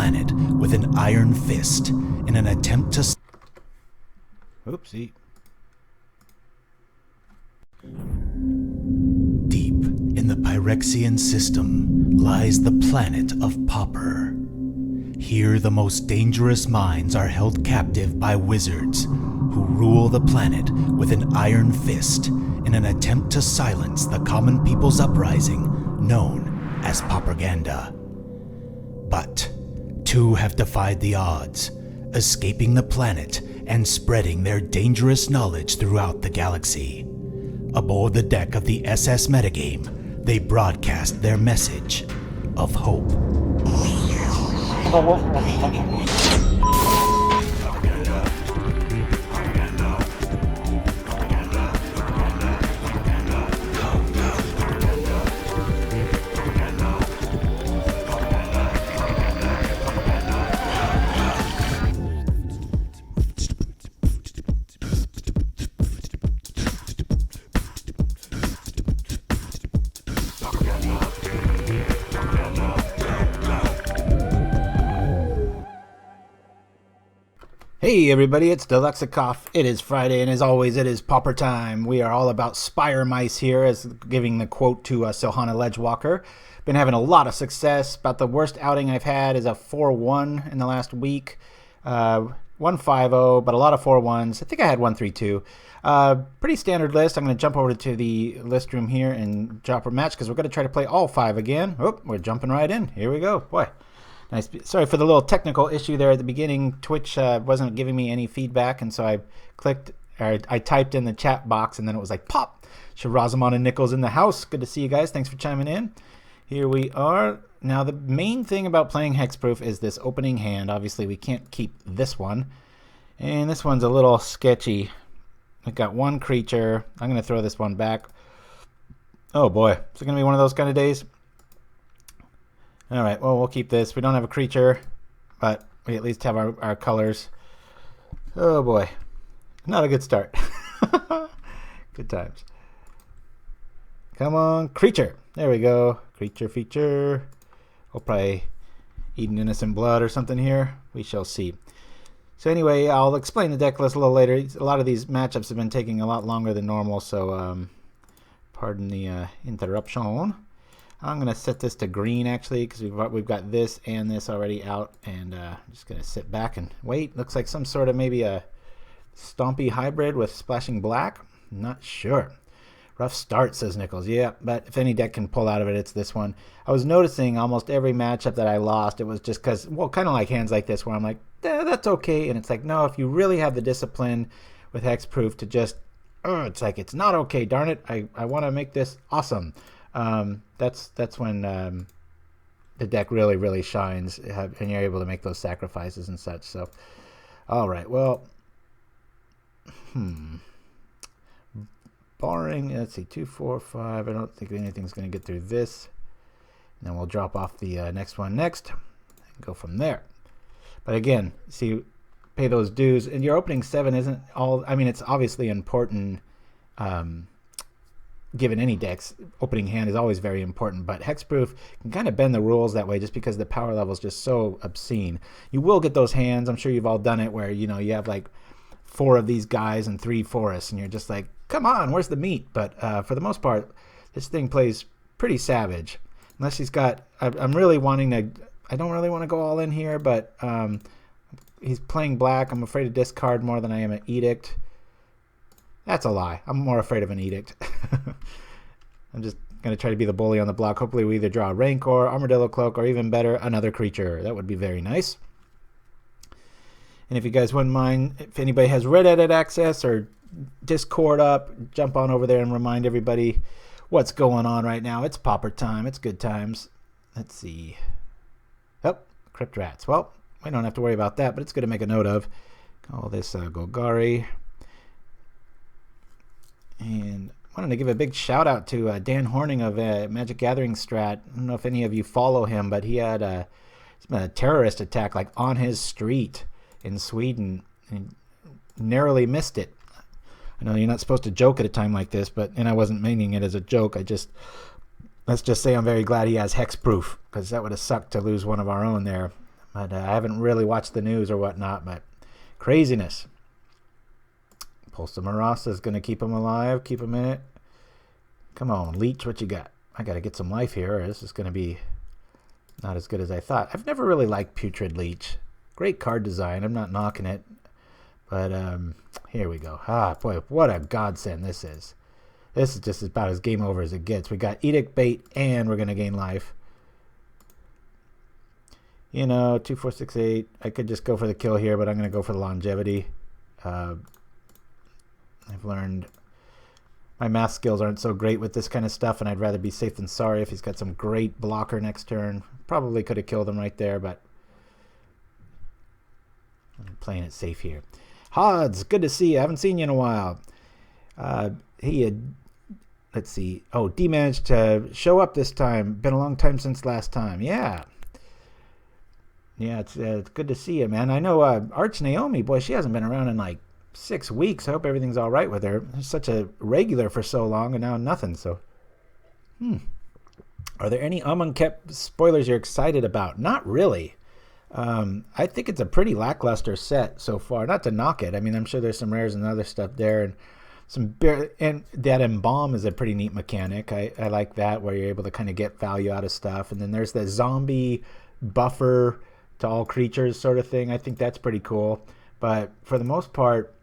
planet with an iron fist in an attempt to... Oopsie. Deep in the Pyrexian system lies the planet of Pauper. Here the most dangerous minds are held captive by wizards who rule the planet with an iron fist in an attempt to silence the common people's uprising known as Pauperganda. But two have defied the odds, escaping the planet and spreading their dangerous knowledge throughout the galaxy. Aboard the deck of the SS metagame, they broadcast their message of hope. Hey everybody, it's Deluxecoff. It is Friday, and as always, it is Pauper time. We are all about spire mice here, as giving the quote to Silhana Ledgewalker. Been having a lot of success. About the worst outing I've had is a 4-1 in the last week. 1-5-0, but a lot of 4-1s. I think I had 1-3-2. Pretty standard list. I'm going to jump over to the list room here and drop a match, because we're going to try to play all 5 again. Oh, we're jumping right in. Here we go. Boy. Nice. Sorry for the little technical issue there at the beginning. Twitch wasn't giving me any feedback, and so I typed in the chat box, and then it was like, pop! Shirazamon and Nichols in the house. Good to see you guys. Thanks for chiming in. Here we are. Now, the main thing about playing Hexproof is this opening hand. Obviously, we can't keep this one. And this one's a little sketchy. I've got one creature. I'm going to throw this one back. Oh, boy. Is it going to be one of those kind of days? All right, well, we'll keep this. We don't have a creature, but we at least have our colors. Oh, boy. Not a good start. Good times. Come on, creature. There we go. Creature feature. We'll probably eat an innocent blood or something here. We shall see. So anyway, I'll explain the deck list a little later. A lot of these matchups have been taking a lot longer than normal, so pardon the interruption. I'm going to set this to green, actually, because we've got this and this already out, and I'm just going to sit back and wait. Looks like some sort of maybe a Stompy hybrid with splashing black. Not sure. Rough start, says Nichols. Yeah, but if any deck can pull out of it, it's this one. I was noticing almost every matchup that I lost, it was just because, well, kind of like hands like this where I'm like, that's okay. And it's like, no, if you really have the discipline with Hexproof to just, it's like, it's not okay. Darn it, I want to make this awesome. That's when the deck really shines, and you're able to make those sacrifices and such. So, all right, well, barring, let's see, 2, 4, 5. I don't think anything's going to get through this. And then we'll drop off the next one next and go from there. But again, see, pay those dues. And your opening 7 isn't all, I mean, it's obviously important. Given any deck's opening hand is always very important, but Hexproof can kind of bend the rules that way just because the power level is just so obscene. You will get those hands, I'm sure you've all done it, where, you know, you have like 4 of these guys and 3 forests, and you're just like, come on, where's the meat? But for the most part, this thing plays pretty savage. Unless he's got, I'm really wanting to, I don't really want to go all in here, but he's playing black. I'm afraid to discard more than I am an Edict. That's a lie. I'm more afraid of an Edict. I'm just going to try to be the bully on the block. Hopefully we either draw a Rancor, Armadillo Cloak, or even better, another creature. That would be very nice. And if you guys wouldn't mind, if anybody has Reddit access or Discord up, jump on over there and remind everybody what's going on right now. It's Pauper time. It's good times. Let's see. Oh, Crypt Rats. Well, we don't have to worry about that, but it's good to make a note of. Call this Golgari. And I wanted to give a big shout out to Dan Horning of Magic Gathering Strat. I don't know if any of you follow him, but he had a terrorist attack like on his street in Sweden, and he narrowly missed it. I know you're not supposed to joke at a time like this, and I wasn't meaning it as a joke. Let's just say I'm very glad he has Hexproof, because that would have sucked to lose one of our own there. But I haven't really watched the news or whatnot, but craziness. Pulse of Marasa is going to keep him alive, keep him in it. Come on, Leech, what you got? I got to get some life here, or this is going to be not as good as I thought. I've never really liked Putrid Leech. Great card design. I'm not knocking it. But here we go. Ah, boy, what a godsend this is. This is just about as game over as it gets. We got Edict Bait, and we're going to gain life. You know, 2, 4, 6, 8. I could just go for the kill here, but I'm going to go for the longevity. I've learned my math skills aren't so great with this kind of stuff, and I'd rather be safe than sorry. If he's got some great blocker next turn, probably could have killed him right there, but I'm playing it safe here. Hods, good to see you. I haven't seen you in a while. He had, let's see. Oh, D managed to show up this time. Been a long time since last time. Yeah. Yeah, it's good to see you, man. I know Arch Naomi, boy, she hasn't been around in like 6 weeks. I hope everything's all right with her. She's such a regular for so long, and now nothing. So, Are there any unkept spoilers you're excited about? Not really. I think it's a pretty lackluster set so far. Not to knock it. I mean, I'm sure there's some rares and other stuff there, and and that embalm is a pretty neat mechanic. I like that, where you're able to kind of get value out of stuff. And then there's the zombie buffer to all creatures sort of thing. I think that's pretty cool. But for the most part,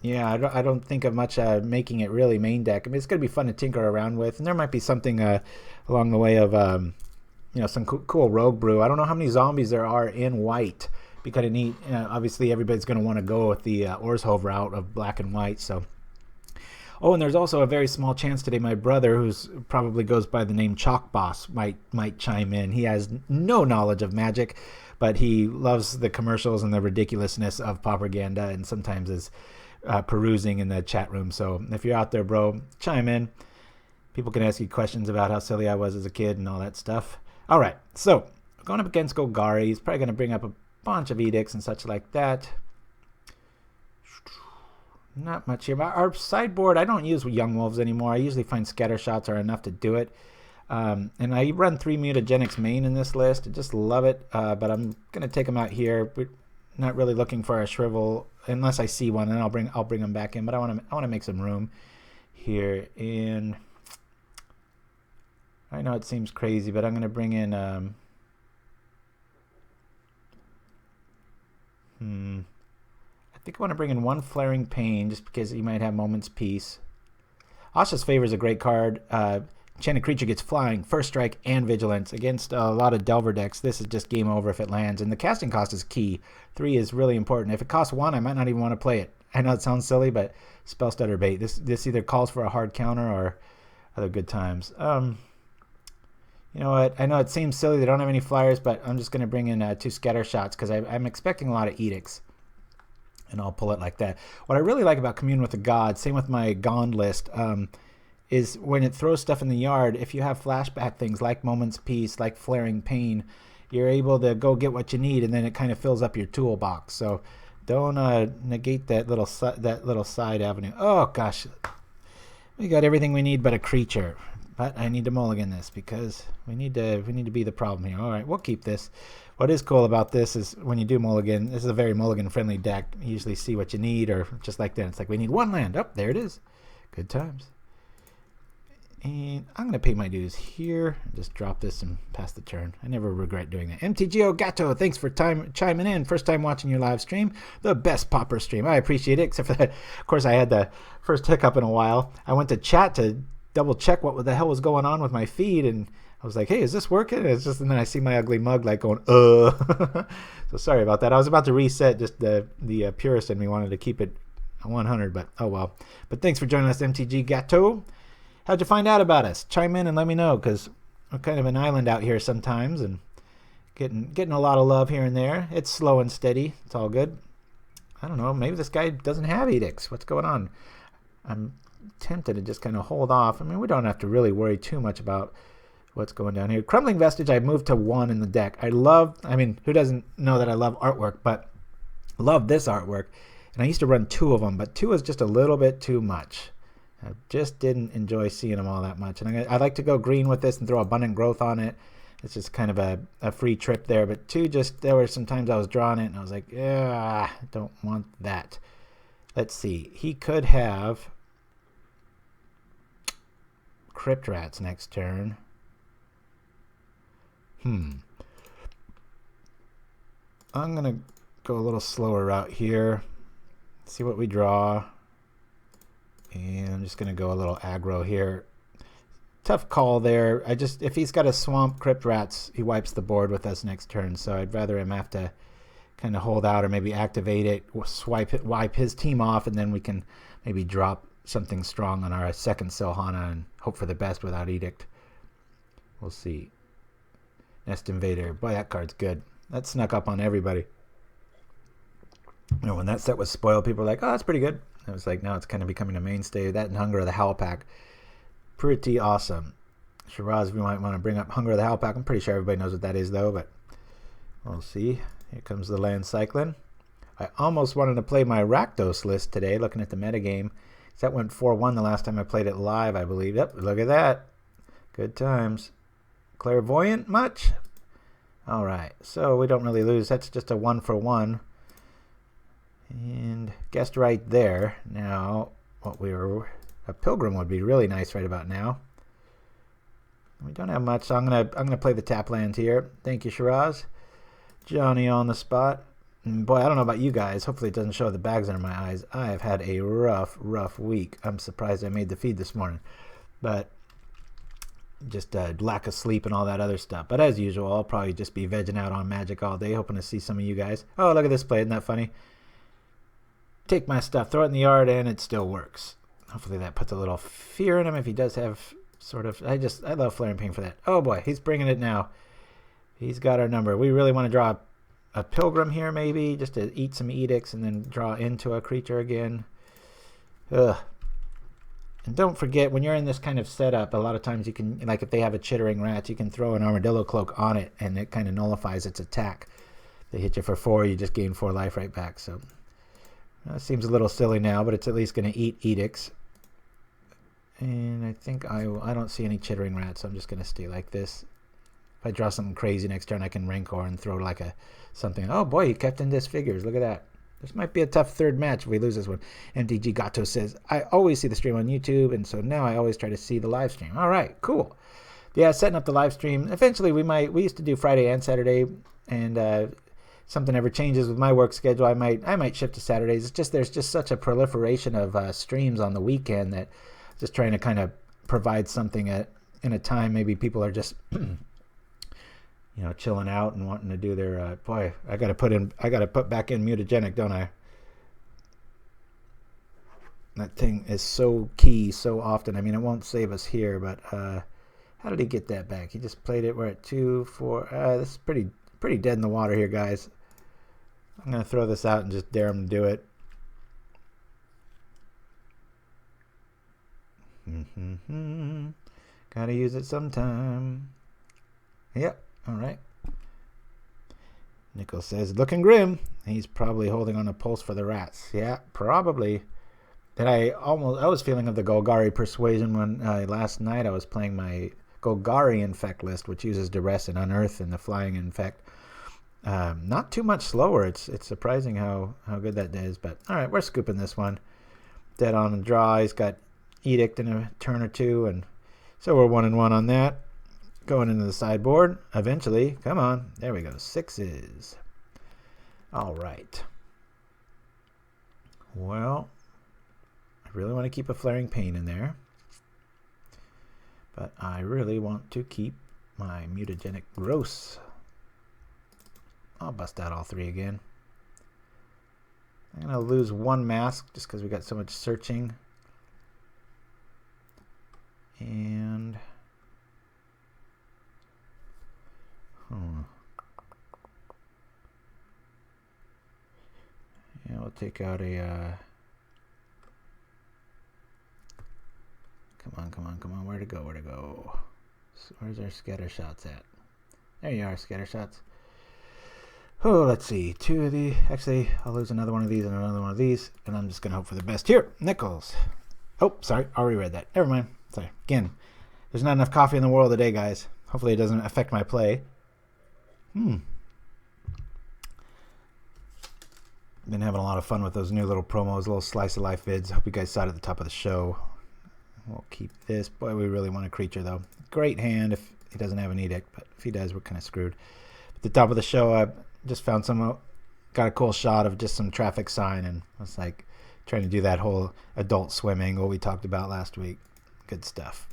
yeah, I don't think of much making it really main deck. I mean, it's going to be fun to tinker around with, and there might be something along the way of some cool rogue brew. I don't know how many zombies there are in white. Be kind of neat. Obviously, everybody's going to want to go with the Orzhov route of black and white. So, oh, and there's also a very small chance today. My brother, who's probably goes by the name Chalk Boss, might chime in. He has no knowledge of Magic, but he loves the commercials and the ridiculousness of Pauperganda, and sometimes is perusing in the chat room. So if you're out there, bro, chime in. People can ask you questions about how silly I was as a kid and all that stuff. All right, so going up against Golgari, he's probably going to bring up a bunch of edicts and such like that. Not much here. Our sideboard, I don't use Young Wolves anymore. I usually find Scattershots are enough to do it. And I run 3 Mutagenics main in this list. I just love it, but I'm going to take them out here. We're not really looking for a Shrivel unless I see one, and I'll bring them back in. But I want to make some room here. And I know it seems crazy, but I'm going to bring in I think I want to bring in 1 Flaring Pain just because he might have Moment's Peace. Asha's Favor is a great card. Enchanted creature gets flying, first strike, and vigilance. Against a lot of Delver decks, this is just game over if it lands. And the casting cost is key. 3 is really important. If it costs 1, I might not even want to play it. I know it sounds silly, but Spellstutter Bait. This either calls for a hard counter or other good times. You know what? I know it seems silly. They don't have any flyers, but I'm just going to bring in 2 Scattershots because I'm expecting a lot of edicts. And I'll pull it like that. What I really like about Commune with the Gods, same with my Gond list, is when it throws stuff in the yard, if you have flashback things like Moment's Peace, like Flaring Pain, you're able to go get what you need, and then it kind of fills up your toolbox. So don't negate that little side avenue. Oh, gosh. We got everything we need but a creature. But I need to mulligan this because we need to be the problem here. All right, we'll keep this. What is cool about this is when you do mulligan, this is a very mulligan-friendly deck. You usually see what you need, or just like that. It's like, we need 1 land. Oh, there it is. Good times. And I'm going to pay my dues here. Just drop this and pass the turn. I never regret doing that. MTGO Gato, thanks for chiming in. First time watching your live stream. The best Pauper stream. I appreciate it, except for that, of course, I had the first hiccup in a while. I went to chat to double check what the hell was going on with my feed, and I was like, hey, is this working? And then I see my ugly mug like going, So sorry about that. I was about to reset, just the purist in me wanted to keep it 100, but oh well. But thanks for joining us, MTG Gato. How'd you find out about us? Chime in and let me know, because we're kind of an island out here sometimes, and getting a lot of love here and there. It's slow and steady. It's all good. I don't know. Maybe this guy doesn't have edicts. What's going on? I'm tempted to just kind of hold off. I mean, we don't have to really worry too much about what's going down here. Crumbling Vestige, I moved to 1 in the deck. I mean, who doesn't know that I love artwork, but love this artwork. And I used to run 2 of them, but 2 is just a little bit too much. I just didn't enjoy seeing them all that much. And I like to go green with this and throw Abundant Growth on it. It's just kind of a free trip there. But 2, just there were some times I was drawing it and I was like, yeah, I don't want that. Let's see. He could have Crypt Rats next turn. I'm going to go a little slower route here. See what we draw. And I'm just going to go a little aggro here. Tough call there. If he's got a Swamp Crypt Rats, he wipes the board with us next turn. So I'd rather him have to kind of hold out or maybe activate it, wipe his team off, and then we can maybe drop something strong on our second Silhana and hope for the best without Edict. We'll see. Nest Invader. Boy, that card's good. That snuck up on everybody. When that set was spoiled, people were like, oh, that's pretty good. I was like, now it's kind of becoming a mainstay. That and Hunger of the Howl Pack. Pretty awesome. Shiraz, we might want to bring up Hunger of the Howl Pack. I'm pretty sure everybody knows what that is, though, but we'll see. Here comes the land cycling. I almost wanted to play my Rakdos list today, looking at the metagame. That went 4-1 the last time I played it live, I believe. Yep, look at that. Good times. Clairvoyant much? All right, so we don't really lose. That's just a 1-for-1. And guessed right there. Now, a Pilgrim would be really nice right about now. We don't have much, so I'm gonna play the tap land here. Thank you, Shiraz. Johnny on the spot. And boy, I don't know about you guys. Hopefully it doesn't show the bags under my eyes. I have had a rough week. I'm surprised I made the feed this morning. But just lack of sleep and all that other stuff. But as usual, I'll probably just be vegging out on Magic all day, hoping to see some of you guys. Oh, look at this play. Isn't that funny? Take my stuff, throw it in the yard, and it still works. Hopefully that puts a little fear in him if he does have sort of... I love Flaring Pain for that. Oh boy, he's bringing it now. He's got our number. We really want to draw a Pilgrim here maybe, just to eat some Edicts and then draw into a creature again. Ugh. And don't forget, when you're in this kind of setup, a lot of times you can, like if they have a Chittering Rat, you can throw an Armadillo Cloak on it and it kind of nullifies its attack. They hit you for 4, you just gain 4 life right back. So it seems a little silly now, but it's at least going to eat Edicts. And I think I don't see any Chittering Rats, so I'm just going to stay like this. If I draw something crazy next turn, I can Rancor and throw like something. Oh boy, he kept in disfigures. Look at that. This might be a tough third match if we lose this one. MTG Gato says, I always see the stream on YouTube, and so now I always try to see the live stream. All right, cool. Yeah, setting up the live stream. Eventually, we used to do Friday and Saturday, and something ever changes with my work schedule, I might shift to Saturdays. It's just there's just such a proliferation of streams on the weekend that just trying to kind of provide something in a time maybe people are just chilling out and wanting to do their boy, I gotta put back in Mutagenic, don't I? That thing is so key so often. I mean, it won't save us here, but how did he get that back? He just played it. We're at 2, 4. This is pretty dead in the water here, guys. I'm gonna throw this out and just dare him to do it. Gotta use it sometime. Yep. All right. Nichols says, looking grim. He's probably holding on a pulse for the rats. Yeah, probably. And I was feeling of the Golgari Persuasion when last night I was playing my Golgari Infect list, which uses Duress and Unearth and the Flying Infect. Not too much slower. It's surprising how good that is. But all right, we're scooping this one. Dead on the draw. He's got Edict in a turn or two, and so we're 1-1 on that. Going into the sideboard eventually. Come on, there we go. 6s. All right. Well, I really want to keep a Flaring Pain in there, but I really want to keep my Mutagenic Growth. I'll bust out all 3 again. I'm gonna lose 1 mask just because we got so much searching. And yeah, we'll take out a come on, where to go? So where's our Scattershots at? There you are, Scattershots. Oh, let's see, 2 of these. Actually, I'll lose another one of these and another one of these, and I'm just gonna hope for the best here. Nichols. Oh, sorry, already read that. Never mind. Sorry. Again, there's not enough coffee in the world today, guys. Hopefully it doesn't affect my play. Been having a lot of fun with those new little promos, little slice of life vids. Hope you guys saw it at the top of the show. We'll keep this. Boy, we really want a creature, though. Great hand if he doesn't have an edict, but if he does, we're kind of screwed. At the top of the show, I just found got a cool shot of just some traffic sign, and I was like trying to do that whole adult swim angle we talked about last week. Good stuff.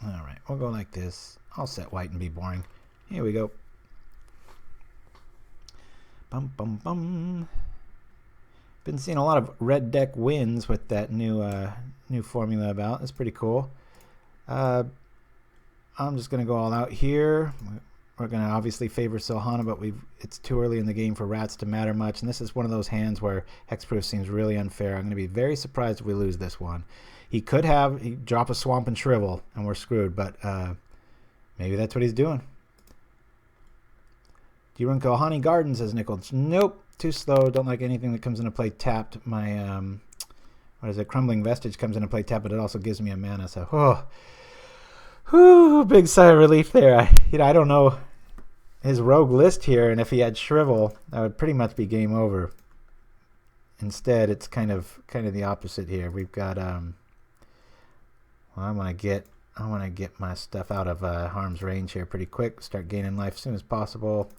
All right, we'll go like this. I'll set white and be boring. Here we go. Bum, bum, bum. Been seeing a lot of red deck wins with that new formula about. It's pretty cool. I'm just going to go all out here. We're going to obviously favor Silhana, but it's too early in the game for rats to matter much. And this is one of those hands where hexproof seems really unfair. I'm going to be very surprised if we lose this one. He could drop a swamp and shrivel, and we're screwed. But maybe that's what he's doing. Do you run Kohani Garden, says Nichols. Nope, too slow. Don't like anything that comes into play tapped. My, Crumbling Vestige comes into play tapped, but it also gives me a mana. So, big sigh of relief there. I don't know his rogue list here, and if he had shrivel, that would pretty much be game over. Instead, it's kind of the opposite here. We've got, I want to get my stuff out of harm's range here pretty quick. Start gaining life as soon as possible.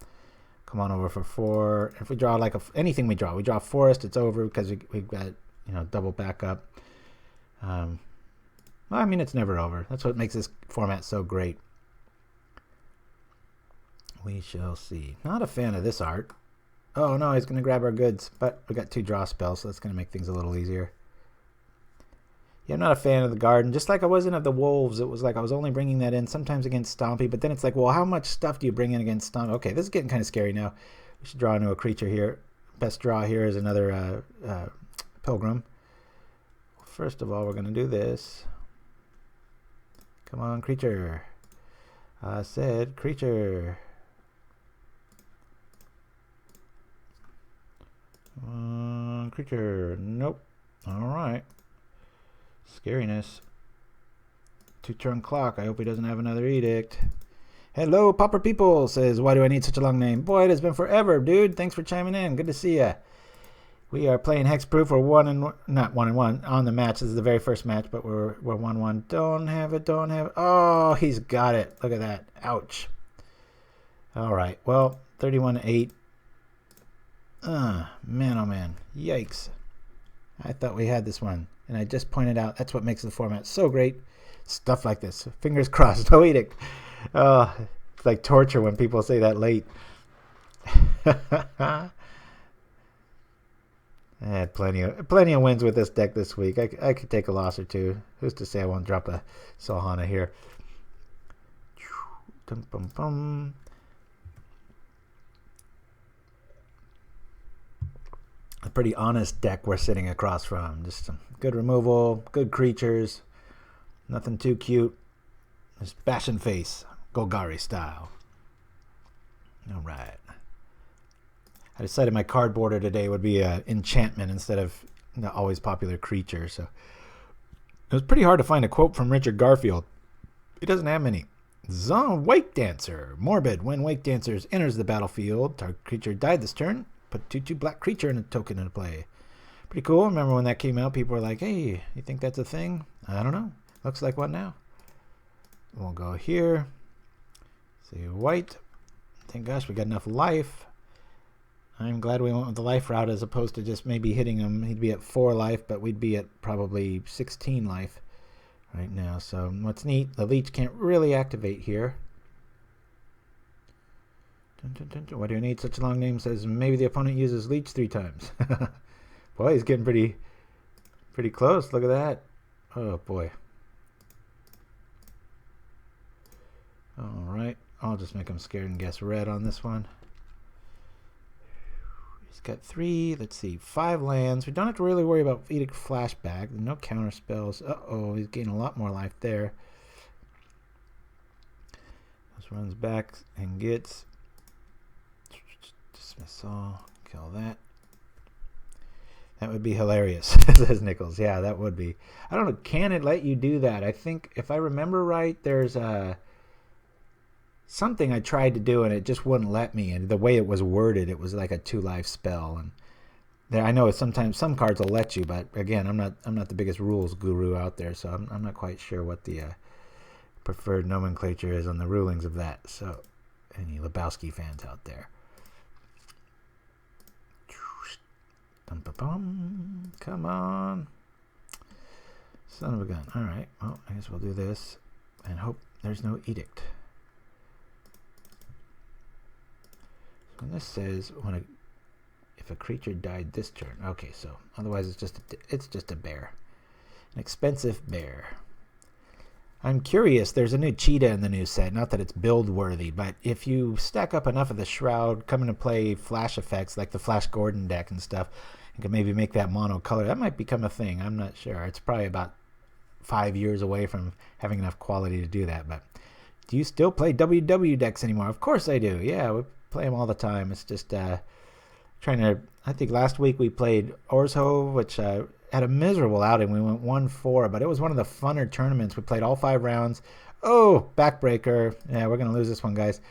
Come on over for 4. If we draw anything we draw forest, it's over because we've got double backup. I mean, it's never over. That's what makes this format so great. We shall see. Not a fan of this art. Oh no, he's going to grab our goods, but we got 2 draw spells, so that's going to make things a little easier. Yeah, I'm not a fan of the garden. Just like I wasn't of the wolves, it was like I was only bringing that in sometimes against Stompy, but then it's like, well, how much stuff do you bring in against Stompy? Okay, this is getting kind of scary now. We should draw into a creature here. Best draw here is another Pilgrim. First of all, we're going to do this. Come on, creature. I said creature. Creature. Nope. All right. Scariness. 2-turn clock. I hope he doesn't have another edict. Hello, Pauper People, says, why do I need such a long name? Boy, it has been forever, dude. Thanks for chiming in. Good to see ya. We are playing Hexproof. We're not 1-1 on the match. This is the very first match, but we're 1-1. Don't have it. Oh, he's got it. Look at that. Ouch. All right. Well, 31-8. Man, oh man. Yikes. I thought we had this one. And I just pointed out that's what makes the format so great. Stuff like this. Fingers crossed. No edict. It's like torture when people say that late. I had plenty of wins with this deck this week. I could take a loss or two. Who's to say I won't drop a Silhana here? A pretty honest deck we're sitting across from. Just some good removal, good creatures, nothing too cute. Just bash and face, Golgari style. All right. I decided my card border today would be an enchantment instead of the always popular creature. So it was pretty hard to find a quote from Richard Garfield. He doesn't have many. Wake Dancer. Morbid. When Wake Dancers enters the battlefield, target creature died this turn. Put 2/2 black creature and a token into play. Pretty cool. Remember when that came out, people were like, hey, you think that's a thing? I don't know. Looks like one now. We'll go here. See white. Thank gosh we got enough life. I'm glad we went with the life route as opposed to just maybe hitting him. He'd be at 4 life, but we'd be at probably 16 life right now. So what's neat, the leech can't really activate here. Why do you need such a long name? Says maybe the opponent uses leech 3 times. Boy, he's getting pretty close. Look at that. Oh boy. All right, I'll just make him scared and guess red on this one. He's got 3, let's see, 5 lands. We don't have to really worry about Edict Flashback. No counter spells. Uh-oh, he's getting a lot more life there. Just runs back and gets dismissal. Kill that. That would be hilarious, says Nichols. Yeah, that would be. I don't know, can it let you do that? I think, if I remember right, there's a something I tried to do and it just wouldn't let me. And the way it was worded, it was like a 2-life spell. And there, I know sometimes some cards will let you, but again, I'm not the biggest rules guru out there, so I'm not quite sure what the preferred nomenclature is on the rulings of that. So, any Lebowski fans out there? Come on. Son of a gun. All right. Well, I guess we'll do this and hope there's no edict. So when this says if a creature died this turn. Okay, so otherwise it's just a bear. An expensive bear. I'm curious, there's a new cheetah in the new set. Not that it's build worthy, but if you stack up enough of the Shroud, come into play flash effects like the Flash Gordon deck and stuff, and can maybe make that mono color, that might become a thing. I'm not sure. It's probably about 5 years away from having enough quality to do that. But do you still play WW decks anymore? Of course I do. Yeah, we play them all the time. It's just trying to. I think last week we played Orzhov, which had a miserable outing. We went 1-4, but it was one of the funner tournaments. We played all 5 rounds. Oh, backbreaker. Yeah, we're going to lose this one, guys.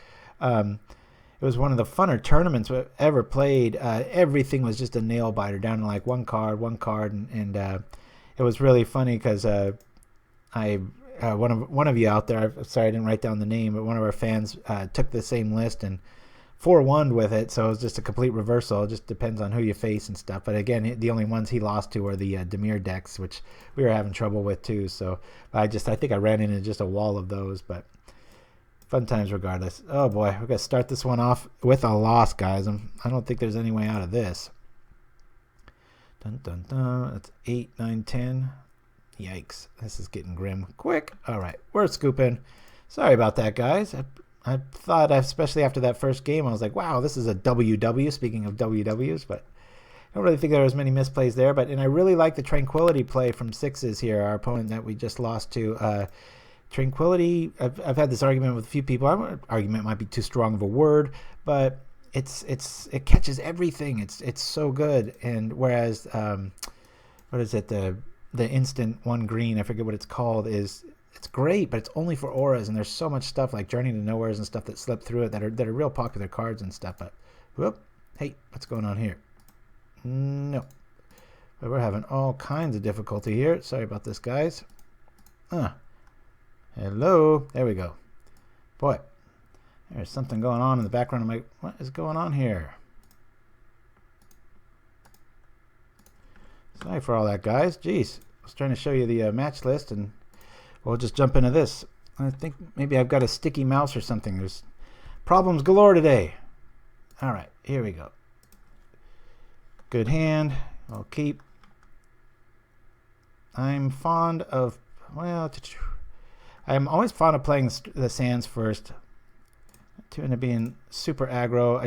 It was one of the funner tournaments we've ever played. Everything was just a nail biter, down to like one card, and it was really funny because one of you out there, sorry I didn't write down the name, but one of our fans took the same list and 4-1'd with it, so it was just a complete reversal. It just depends on who you face and stuff. But again, the only ones he lost to are the Demir decks, which we were having trouble with too. So I think I ran into just a wall of those, but fun times regardless. Oh boy, we're gonna start this one off with a loss, guys. I don't think there's any way out of this. Dun dun dun. That's 8, 9, 10. Yikes! This is getting grim quick. All right, we're scooping. Sorry about that, guys. I thought, especially after that first game, I was like, wow, this is a WW, speaking of WWs, but I don't really think there was many misplays there. And I really like the Tranquility play from Sixes here, our opponent that we just lost to. Tranquility, I've had this argument with a few people. Argument might be too strong of a word, but it catches everything. It's so good. And whereas, what is it, the instant 1 green, I forget what it's called, it's great, but it's only for auras, and there's so much stuff like Journey to Nowheres and stuff that slip through it that are real popular cards and stuff. But whoop, hey, what's going on here? No, but we're having all kinds of difficulty here. Sorry about this, guys. Hello, there we go. Boy, there's something going on in the background. I'm like, what is going on here? Sorry for all that, guys. Jeez, I was trying to show you the match list, and we'll just jump into this. I think maybe I've got a sticky mouse or something. There's problems galore today. All right, here we go. Good hand. I'll keep. I'm fond of, well, I'm always fond of playing the sands first. To end up being super aggro.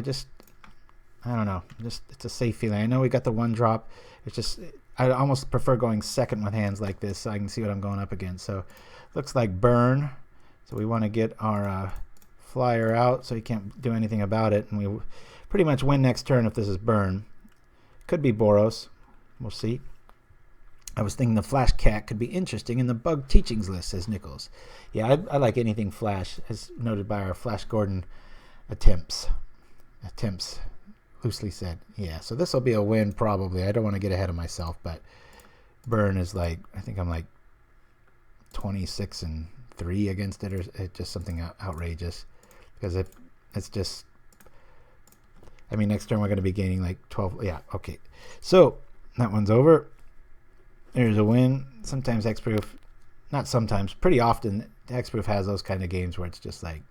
I don't know. It's a safe feeling. I know we got the 1 drop. It's just, I almost prefer going second with hands like this so I can see what I'm going up against. So looks like burn. So we want to get our flyer out so he can't do anything about it. And we pretty much win next turn if this is burn. Could be Boros. We'll see. I was thinking the Flash Cat could be interesting in the bug teachings list, says Nichols. Yeah, I like anything Flash, as noted by our Flash Gordon attempts. Loosely said. Yeah, so this will be a win probably. I don't want to get ahead of myself, but burn is like, I think I'm like 26-3 against it, or it's just something outrageous. Because it's just, I mean, next turn we're going to be gaining like 12. Yeah, okay. So that one's over. There's a win. Sometimes HEXPROOF, not sometimes, pretty often HEXPROOF has those kind of games where it's just like,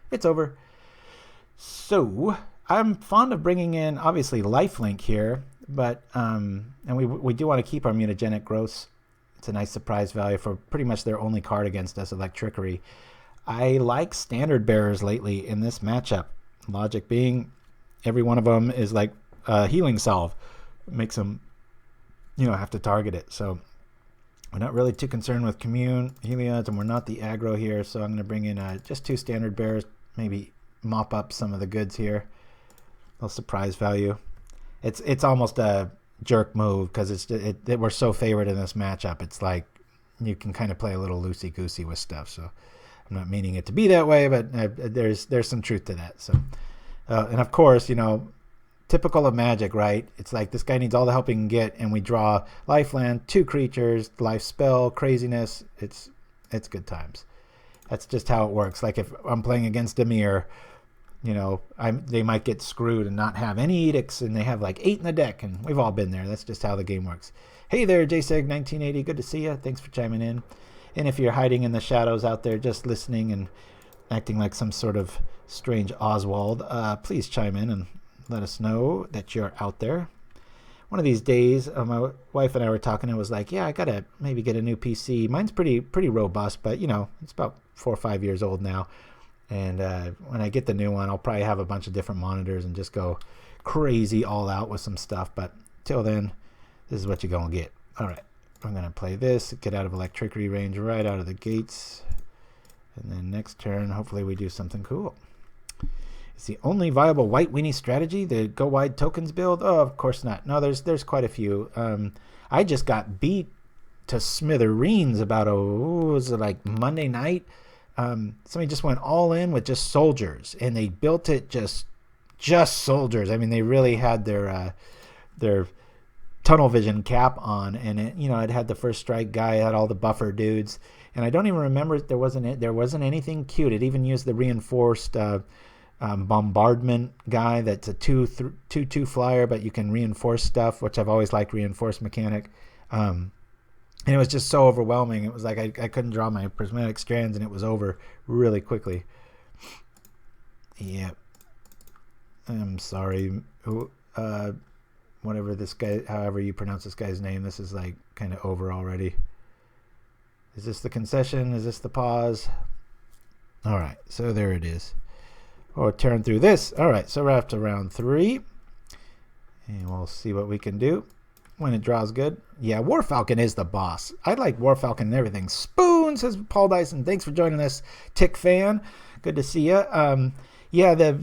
it's over. So I'm fond of bringing in, obviously, Lifelink here, but and we do want to keep our Mutagenic Growths. It's a nice surprise value for pretty much their only card against us, Electrickery. I like standard bearers lately in this matchup. Logic being, every one of them is like a healing salve. It makes them, have to target it. So we're not really too concerned with Commune, Heliod, and we're not the aggro here. So I'm going to bring in just 2 standard bearers, maybe mop up some of the goods here. Little surprise value. It's almost a jerk move because we're so favored in this matchup. It's like you can kind of play a little loosey-goosey with stuff. So I'm I'm not meaning it to be that way, but there's some truth to that. So, and of course, you know, typical of Magic, right? It's like this guy needs all the help he can get, and we draw lifeland, 2 creatures, life spell, craziness. It's good times. That's just how it works. Like if I'm playing against Dimir, you know, they might get screwed and not have any edicts, and they have like 8 in the deck, and we've all been there. That's just how the game works. Hey there, JSEG1980. Good to see you. Thanks for chiming in. And if you're hiding in the shadows out there, just listening and acting like some sort of strange Oswald, please chime in and let us know that you're out there. One of these days, my wife and I were talking, and it was like, yeah, I gotta maybe get a new PC. Mine's pretty robust, but you know, it's about 4 or 5 years old now. And when I get the new one, I'll probably have a bunch of different monitors and just go crazy all out with some stuff. But till then, this is what you're gonna get. All right, I'm gonna play this, get out of electricity range right out of the gates, and then next turn, hopefully we do something cool. It's the only viable white weenie strategy, the go wide tokens build. Oh, of course not. No, there's quite a few. I just got beat to smithereens about was it like Monday night? Somebody just went all in with just soldiers, and they built it just soldiers. I mean, they really had their tunnel vision cap on, and it had the first strike guy, it had all the buffer dudes, and I don't even remember there wasn't anything cute. It even used the reinforced bombardment guy that's a 2/2 flyer, but you can reinforce stuff, which I've always liked reinforced mechanic. And it was just so overwhelming. It was like I couldn't draw my prismatic strands, and it was over really quickly. Yeah. I'm sorry. Whatever this guy, however you pronounce this guy's name, this is like kind of over already. Is this the concession? Is this the pause? All right, so there it is. Or turn through this. All right, so we're up to round 3. And we'll see what we can do when it draws good. Yeah, War Falcon is the boss. I like War Falcon and everything. Spoon, says Paul Dyson. Thanks for joining us, Tick fan. Good to see you. Yeah,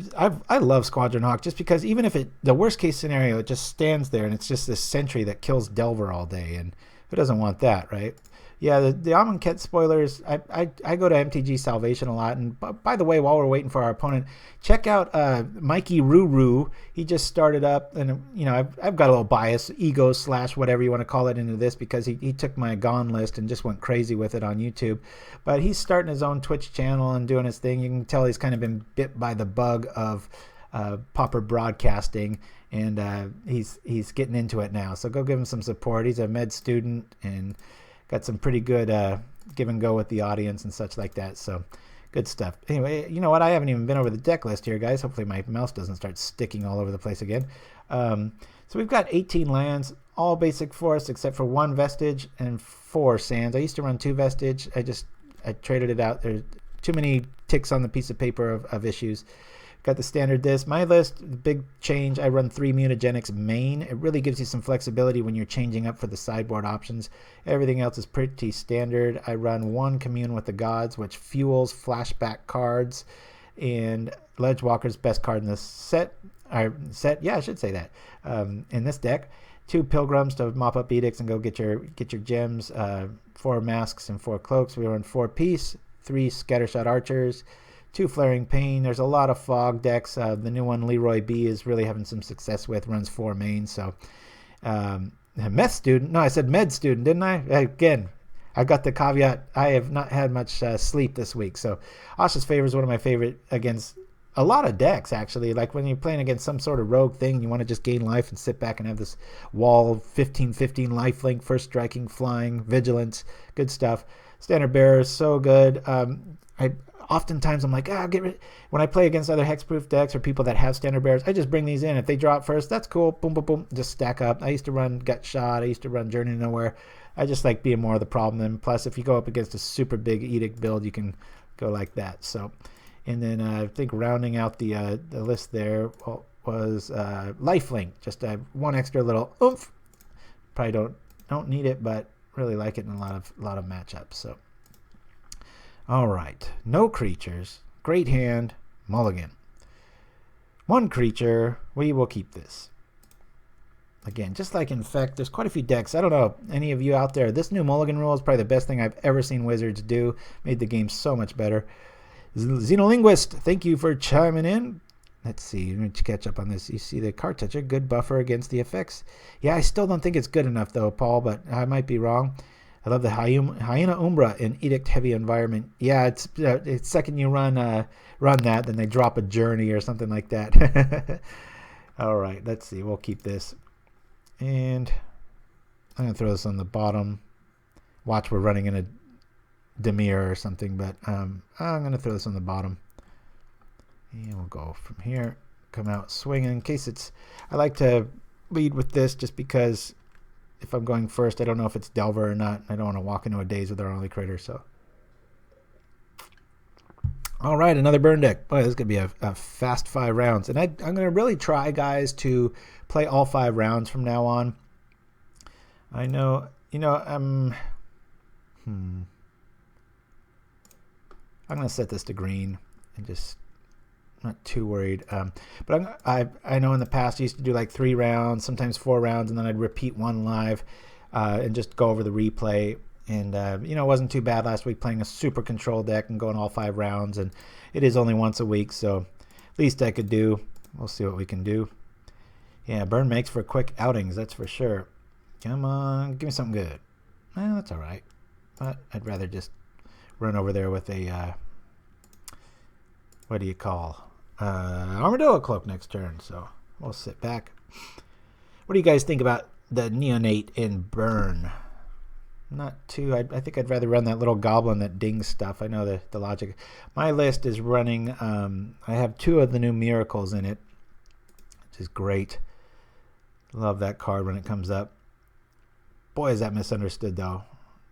I love Squadron Hawk just because even if the worst case scenario, it just stands there and it's just this sentry that kills Delver all day, and who doesn't want that, right? Yeah, the Amonkhet spoilers, I go to MTG Salvation a lot. And by the way, while we're waiting for our opponent, check out Mikey Ruru. He just started up, and I've got a little bias, ego / whatever you want to call it, into this because he took my Gone list and just went crazy with it on YouTube. But he's starting his own Twitch channel and doing his thing. You can tell he's kind of been bit by the bug of Pauper broadcasting, and he's getting into it now. So go give him some support. He's a med student and got some pretty good give and go with the audience and such like that. So good stuff. Anyway, you know what? I haven't even been over the deck list here, guys. Hopefully my mouse doesn't start sticking all over the place again. So we've got 18 lands, all basic forests except for 1 Vestige and 4 Sands. I used to run 2 Vestige. I traded it out. There's too many ticks on the piece of paper of issues. Got the standard disc. My list, big change. I run 3 Mutagenics main. It really gives you some flexibility when you're changing up for the sideboard options. Everything else is pretty standard. I run 1 Commune with the Gods, which fuels flashback cards, and Ledgewalker's best card in the set. Yeah, I should say that. In this deck, 2 Pilgrims to mop up edicts and go get your gems. 4 Masks and 4 Cloaks. We run 4 Peace, 3 Scattershot Archers, 2 Flaring Pain. There's a lot of fog decks. The new one, Leroy B, is really having some success with. Runs 4 mains. So, meth student. No, I said med student, didn't I? Again, I got the caveat. I have not had much sleep this week. So, Asha's Favor is one of my favorite against a lot of decks, actually. Like when you're playing against some sort of rogue thing, you want to just gain life and sit back and have this wall 15/15 lifelink, first striking, flying, vigilance, good stuff. Standard Bearer is so good. Oftentimes I'm like, get rid. When I play against other hexproof decks or people that have standard bearers, I just bring these in. If they draw it first, that's cool. Boom, boom, boom. Just stack up. I used to run Gut Shot. I used to run Journey to Nowhere. I just like being more of the problem. And plus, if you go up against a super big Edict build, you can go like that. So, and then I think rounding out the list there was Lifelink. Just 1 extra little oomph. Probably don't need it, but really like it in a lot of matchups. So. All right, no creatures. Great hand, mulligan. 1 creature, we will keep this. Again, just like Infect, there's quite a few decks. I don't know, any of you out there, this new Mulligan rule is probably the best thing I've ever seen Wizards do. Made the game so much better. Xenolinguist, thank you for chiming in. Let's see, let me catch up on this. You see the card toucher, good buffer against the effects. Yeah, I still don't think it's good enough though, Paul, but I might be wrong. I love the Hyena Umbra in Edict Heavy Environment. Yeah, it's second you run that, then they drop a Journey or something like that. All right, let's see. We'll keep this. And I'm going to throw this on the bottom. Watch, we're running in a Demir or something, but I'm going to throw this on the bottom. And we'll go from here, come out swinging. In case it's, I like to lead with this just because if I'm going first, I don't know if it's Delver or not. I don't want to walk into a daze with our only critter. So, all right, another burn deck. Boy, this is going to be a fast 5 rounds. And I'm going to really try, guys, to play all 5 rounds from now on. I know, I'm going to set this to green and just not too worried. But I know in the past I used to do like 3 rounds, sometimes 4 rounds, and then I'd repeat one live and just go over the replay. And, it wasn't too bad last week playing a super control deck and going all 5 rounds. And it is only once a week, so least I could do. We'll see what we can do. Yeah, burn makes for quick outings, that's for sure. Come on, give me something good. Well, that's all right. But I'd rather just run over there with a, what do you call? Armadillo Cloak next turn, so we'll sit back. What do you guys think about the Neonate in burn? Not too. I think I'd rather run that little goblin that dings stuff. I know the logic. My list is running. I have 2 of the new miracles in it, which is great. Love that card when it comes up. Boy, is that misunderstood though.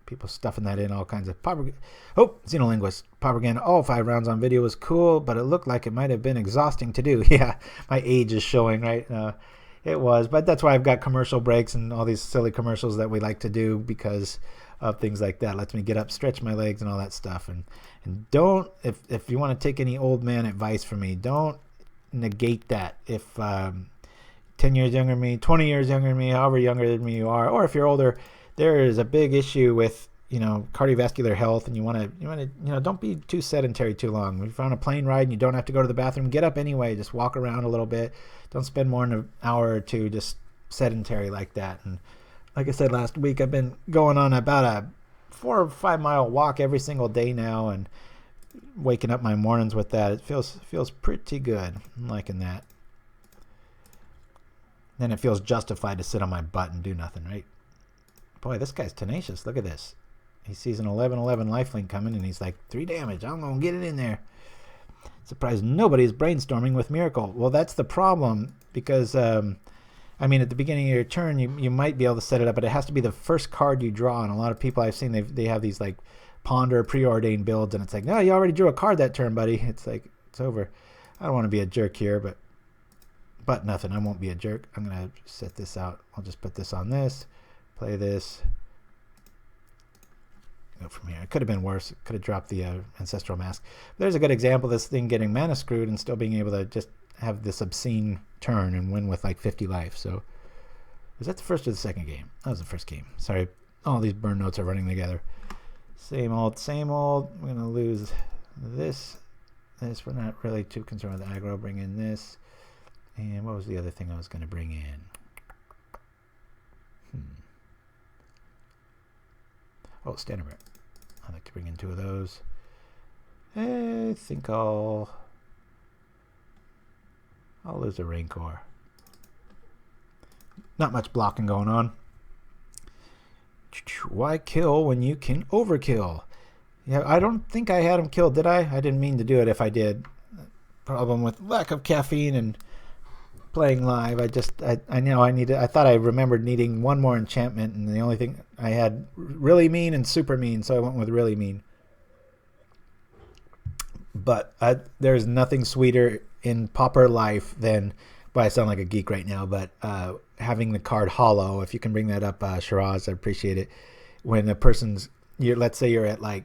People stuffing that in all kinds of Xenolinguist. Pauperganda, all 5 rounds on video was cool, but it looked like it might have been exhausting to do. Yeah, my age is showing, right? It was, but that's why I've got commercial breaks and all these silly commercials that we like to do because of things like that. Lets me get up, stretch my legs and all that stuff. And don't, if you want to take any old man advice from me, don't negate that. If 10 years younger than me, 20 years younger than me, however younger than me you are, or if you're older, there is a big issue with, cardiovascular health, and you want to, don't be too sedentary too long. If you're on a plane ride and you don't have to go to the bathroom, get up anyway. Just walk around a little bit. Don't spend more than an hour or 2 just sedentary like that. And like I said last week, I've been going on about a 4 or 5 mile walk every single day now, and waking up my mornings with that. It feels pretty good. I'm liking that. Then it feels justified to sit on my butt and do nothing, right? Boy, this guy's tenacious. Look at this. He sees an 11/11 lifelink coming, and he's like, 3 damage. I'm going to get it in there. Surprised nobody's brainstorming with Miracle. Well, that's the problem, because, at the beginning of your turn, you might be able to set it up, but it has to be the first card you draw. And a lot of people I've seen, they have these, like, Ponder preordained builds, and it's like, no, you already drew a card that turn, buddy. It's like, it's over. I don't want to be a jerk here, but nothing. I won't be a jerk. I'm going to set this out. I'll just put this on this. Play this. Go from here. It could have been worse. It could have dropped the Ancestral Mask. There's a good example of this thing getting mana screwed and still being able to just have this obscene turn and win with like 50 life. So, was that the first or the second game? That was the first game. Sorry. All these burn notes are running together. Same old, same old. We're going to lose this. We're not really too concerned with aggro. Bring in this. And what was the other thing I was going to bring in? Oh, Standard. I'd like to bring in 2 of those. I think I'll lose a Rancor. Not much blocking going on. Why kill when you can overkill? Yeah, I don't think I had him killed, did I? I didn't mean to do it if I did. Problem with lack of caffeine and playing live. I know I needed. I thought I remembered needing 1 more enchantment, and the only thing I had really mean and super mean, so I went with really mean. But there's nothing sweeter in Pauper life than, well, I sound like a geek right now, but having the card hollow. If you can bring that up, Shiraz, I appreciate it. When a person's, let's say you're at like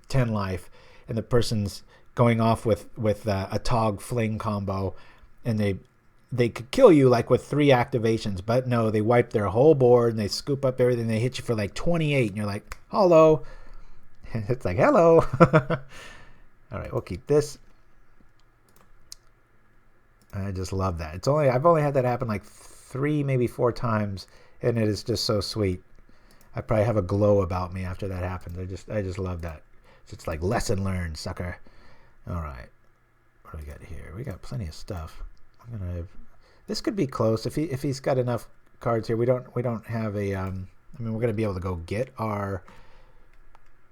10 life, and the person's going off with a Tog Fling combo, and they they could kill you like with 3 activations, but no, they wipe their whole board and they scoop up everything. They hit you for like 28 and you're like, hello. It's like, hello. All right, we'll keep this. I just love that. I've only had that happen like 3, maybe 4 times, and it is just so sweet. I probably have a glow about me after that happens. I just love that. It's like lesson learned, sucker. All right, what do we got here? We got plenty of stuff. This could be close if he's got enough cards here. We don't have a. I mean, we're gonna be able to go get our.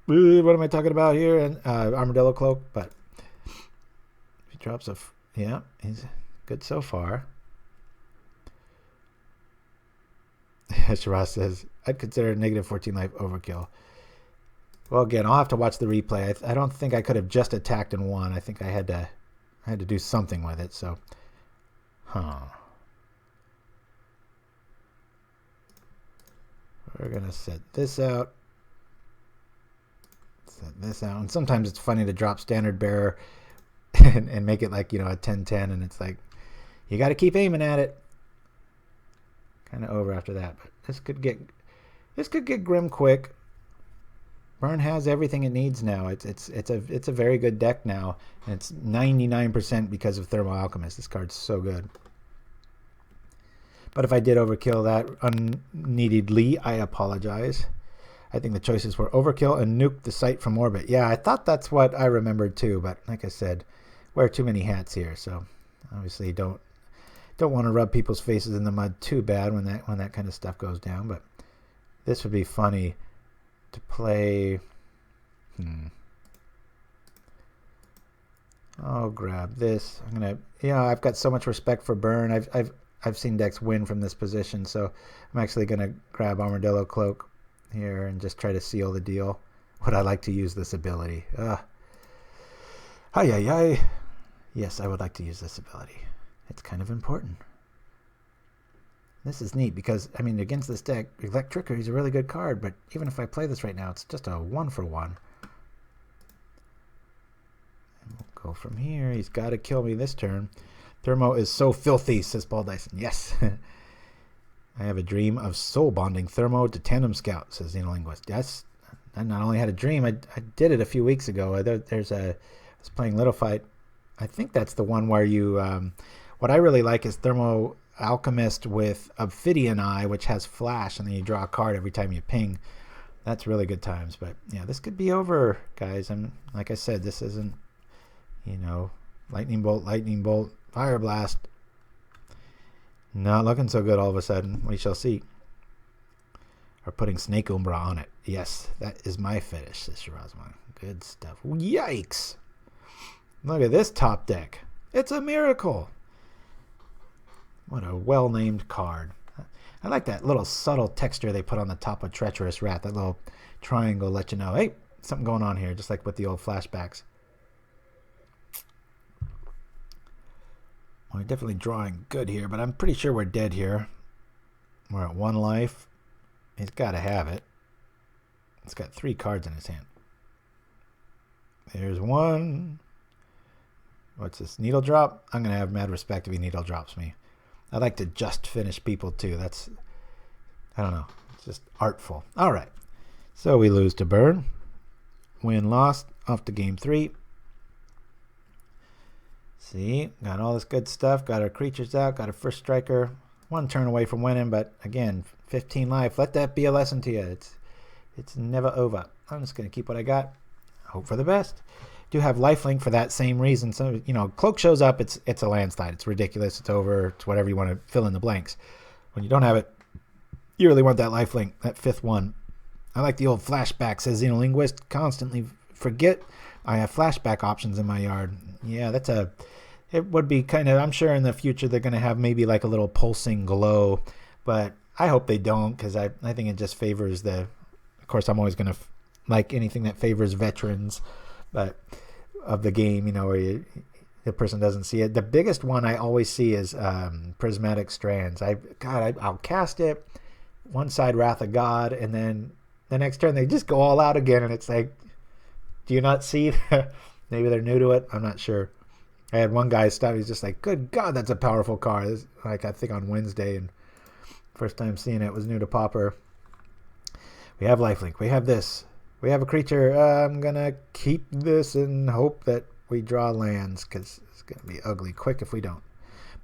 What am I talking about here? And Armadillo Cloak, but if he drops a, yeah, he's good so far. Shiraz says, I'd consider negative 14 life overkill. Well, again, I'll have to watch the replay. I don't think I could have just attacked and won. I think I had to do something with it. So, we're gonna set this out. Set this out. And sometimes it's funny to drop standard bearer and make it like, a 10-10, and it's like you got to keep aiming at it. Kind of over after that, but this could get grim quick. Burn has everything it needs now. It's a very good deck now, and it's 99% because of Thermal Alchemist. This card's so good. But if I did overkill that unneededly, I apologize. I think the choices were overkill and nuke the site from orbit. Yeah, I thought that's what I remembered too, but like I said, wear too many hats here, so obviously don't want to rub people's faces in the mud too bad when that kind of stuff goes down. But this would be funny to play. I'll grab this. I've got so much respect for Burn. I've seen decks win from this position, so I'm actually gonna grab Armadillo Cloak here and just try to seal the deal. Would I like to use this ability? Yes, I would like to use this ability. It's kind of important. This is neat because, I mean, against this deck, Electricity is a really good card, but even if I play this right now, it's just a 1-for-1. And we'll go from here. He's got to kill me this turn. Thermo is so filthy, says Paul Dyson. Yes. I have a dream of soul bonding Thermo to Tandem Scout, says Xenolinguist. Yes. I not only had a dream, I did it a few weeks ago. I was playing Little Fight. I think that's the one where you, what I really like is Thermo Alchemist with Ophidian Eye, which has flash, and then you draw a card every time you ping. That's really good times. But yeah, this could be over, guys. And like I said, this isn't, lightning bolt, fire blast. Not looking so good all of a sudden. We shall see. Or putting Snake Umbra on it. Yes, that is my fetish, says Shirazma. Good stuff. Yikes. Look at this top deck. It's a miracle. What a well-named card. I like that little subtle texture they put on the top of Treacherous Rat. That little triangle let you know, hey, something going on here, just like with the old flashbacks. We're definitely drawing good here, but I'm pretty sure we're dead here. We're at 1 life. He's got to have it. It's got 3 cards in his hand. There's 1. What's this? Needle drop? I'm going to have mad respect if he needle drops me. I like to just finish people too. That's, I don't know. It's just artful. All right. So we lose to Burn. Win, lost. Off to game 3. See, got all this good stuff. Got our creatures out. Got our first striker. 1 turn away from winning, but again, 15 life. Let that be a lesson to you. It's never over. I'm just going to keep what I got. Hope for the best. Do have Lifelink for that same reason. So, Cloak shows up, it's a landslide. It's ridiculous. It's over. It's whatever you want to fill in the blanks. When you don't have it, you really want that Lifelink, that 5th one. I like the old flashback, says Xenolinguist. Constantly forget I have flashback options in my yard. Yeah, it would be kind of, I'm sure in the future they're going to have maybe like a little pulsing glow, but I hope they don't, because I think it just favors of course I'm always going to like anything that favors veterans, but of the game, where the person doesn't see it. The biggest one I always see is Prismatic Strands. I'll cast it, one side Wrath of God, and then the next turn they just go all out again, and it's like, do you not see that? Maybe they're new to it. I'm not sure. I had one guy stop. He's just like, "Good God, that's a powerful card." This, like I think on Wednesday, and first time seeing it was new to Pauper. We have Lifelink. We have this. We have a creature. I'm gonna keep this and hope that we draw lands because it's gonna be ugly quick if we don't.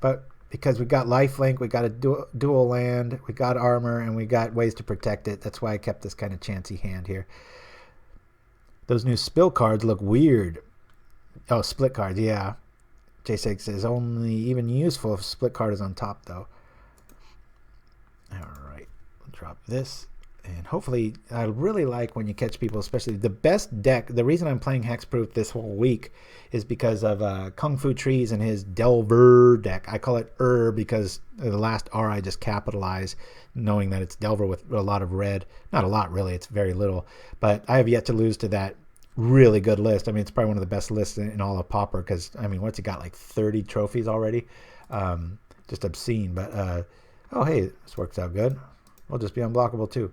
But because we got Lifelink, we got a dual land, we got armor, and we got ways to protect it. That's why I kept this kind of chancy hand here. Those new spill cards look weird. Oh, split cards, yeah. J6 is only even useful if split card is on top, though. All right, we'll drop this. And hopefully, I really like when you catch people, especially the best deck. The reason I'm playing Hexproof this whole week is because of Kung Fu Trees and his Delver deck. I call it because the last R I just capitalize, knowing that it's Delver with a lot of red. Not a lot, really. It's very little. But I have yet to lose to that really good list. I mean, it's probably one of the best lists in all of Pauper because, I mean, what's he got, like 30 trophies already? Just obscene. But, oh, hey, this works out good. We'll just be unblockable, too.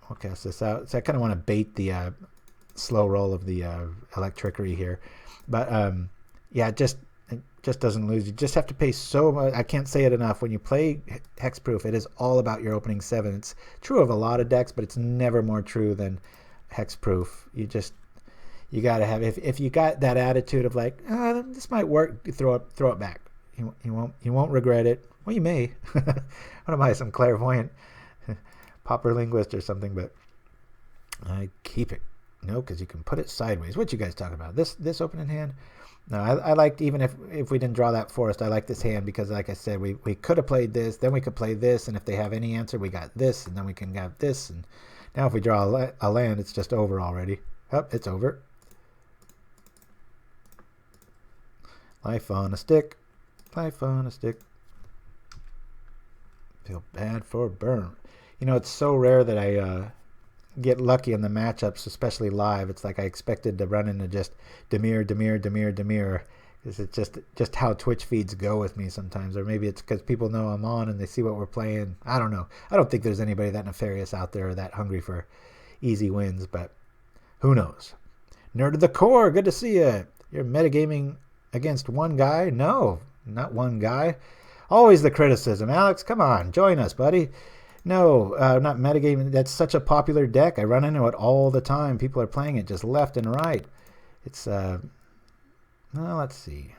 We'll cast this out. So I kind of want to bait the slow roll of the electricity here. But, yeah, it just doesn't lose. You just have to pay so much. I can't say it enough. When you play Hexproof, it is all about your opening 7. It's true of a lot of decks, but it's never more true than Hexproof. You got to have, if you got that attitude of like, this might work, throw it back. You won't regret it. Well, you may. What am I, some clairvoyant Pauper linguist or something? But I keep it. No, because you can put it sideways. What you guys talking about? This opening hand? No, I liked, even if we didn't draw that forest, I like this hand because, like I said, we could have played this, then we could play this, and if they have any answer, we got this, and then we can have this, and now if we draw a land, it's just over already. Oh, it's over. Life on a stick. Life on a stick. Feel bad for Burn. You know, it's so rare that I get lucky in the matchups, especially live. It's like I expected to run into just Demir. Because it's just how Twitch feeds go with me sometimes. Or maybe it's because people know I'm on and they see what we're playing. I don't know. I don't think there's anybody that nefarious out there or that hungry for easy wins, but who knows? Nerd of the Core, good to see you. You're metagaming against one guy? No, not one guy. Always the criticism. Alex, come on, join us, buddy. No, not metagaming. That's such a popular deck. I run into it all the time. People are playing it just left and right. It's, well, let's see.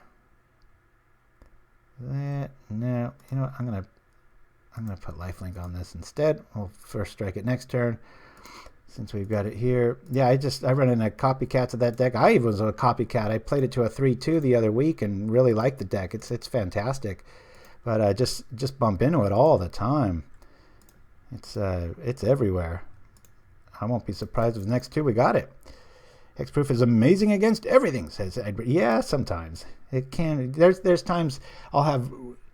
No, you know what? I'm gonna put Lifelink on this instead. We'll first strike it next turn. Since we've got it here. Yeah, I run into copycats of that deck. I even was a copycat. I played it to a 3-2 the other week and really liked the deck. It's fantastic. But I just bump into it all the time. It's everywhere. I won't be surprised if the next 2 we got it. Hexproof is amazing against everything, says Edward. Yeah, sometimes. It can. There's times I'll have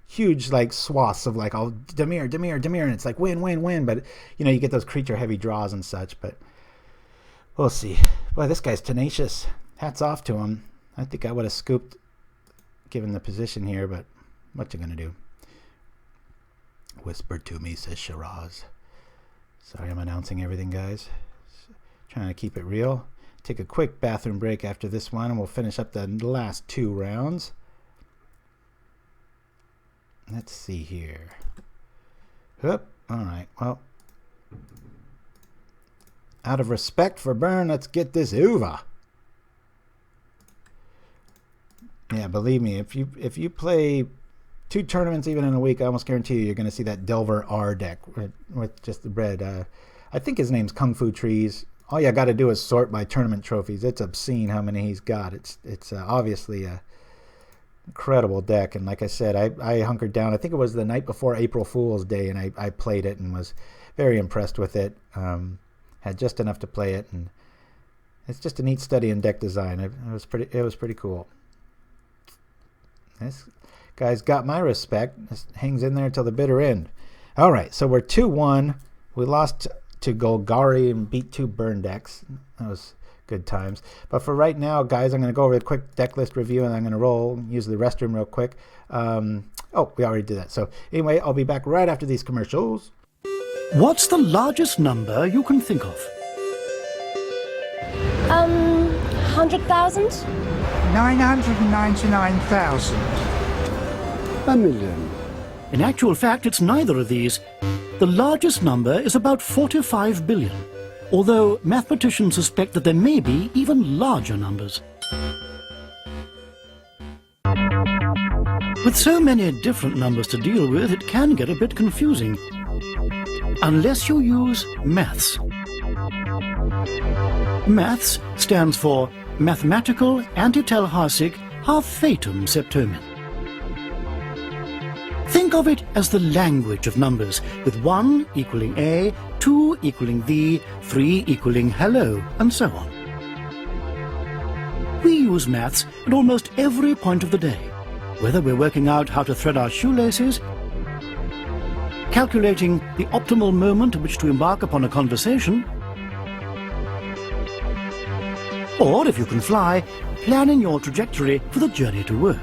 huge like swaths of like I'll Demir, and it's like win. But you know, you get those creature heavy draws and such, but we'll see. Boy, this guy's tenacious. Hats off to him. I think I would have scooped given the position here, but what you gonna do? Whisper to me, says Shiraz. Sorry, I'm announcing everything, guys. Trying to keep it real. Take a quick bathroom break after this one, and we'll finish up the last 2 rounds. Let's see here. All right, well, out of respect for Burn, let's get this over. Yeah, believe me, if you play 2 tournaments even in a week, I almost guarantee you're going to see that Delver R deck with just the red. I think his name's Kung Fu Trees. All you got to do is sort by tournament trophies. It's obscene how many he's got. It's obviously a incredible deck. And like I said, I hunkered down. I think it was the night before April Fool's Day, and I played it and was very impressed with it. Had just enough to play it, and it's just a neat study in deck design. It was pretty cool. This guy's got my respect. Just hangs in there till the bitter end. All right, so we're 2-1. We lost to Golgari and beat 2 Burn decks. That was good times. But for right now, guys, I'm going to go over a quick deck list review, and I'm going to use the restroom real quick. Oh, we already did that. So anyway, I'll be back right after these commercials. What's the largest number you can think of? 800,000? 999,000. A million. In actual fact, it's neither of these. The largest number is about 45 billion, although mathematicians suspect that there may be even larger numbers. With so many different numbers to deal with, it can get a bit confusing. Unless you use maths. Maths stands for Mathematical Antitelharsic Halfatum Septomen. Think of it as the language of numbers, with 1 equaling A, 2 equaling V, 3 equaling hello, and so on. We use maths at almost every point of the day, whether we're working out how to thread our shoelaces, calculating the optimal moment at which to embark upon a conversation, or, if you can fly, planning your trajectory for the journey to work.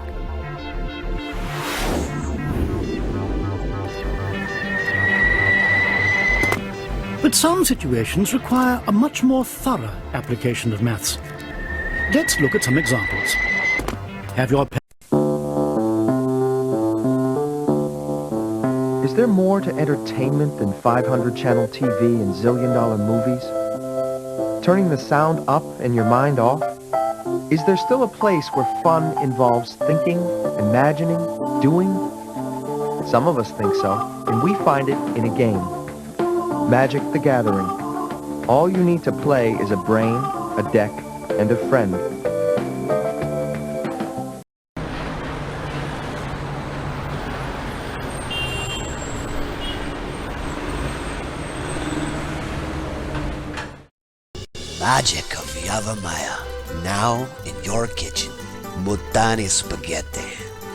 But some situations require a much more thorough application of maths. Let's look at some examples. Have your pen. Is there more to entertainment than 500-channel TV and zillion-dollar movies? Turning the sound up and your mind off? Is there still a place where fun involves thinking, imagining, doing? Some of us think so, and we find it in a game. Magic the Gathering. All you need to play is a brain, a deck, and a friend. Magic of Yavamaya, now in your kitchen. Mutagenic spaghetti.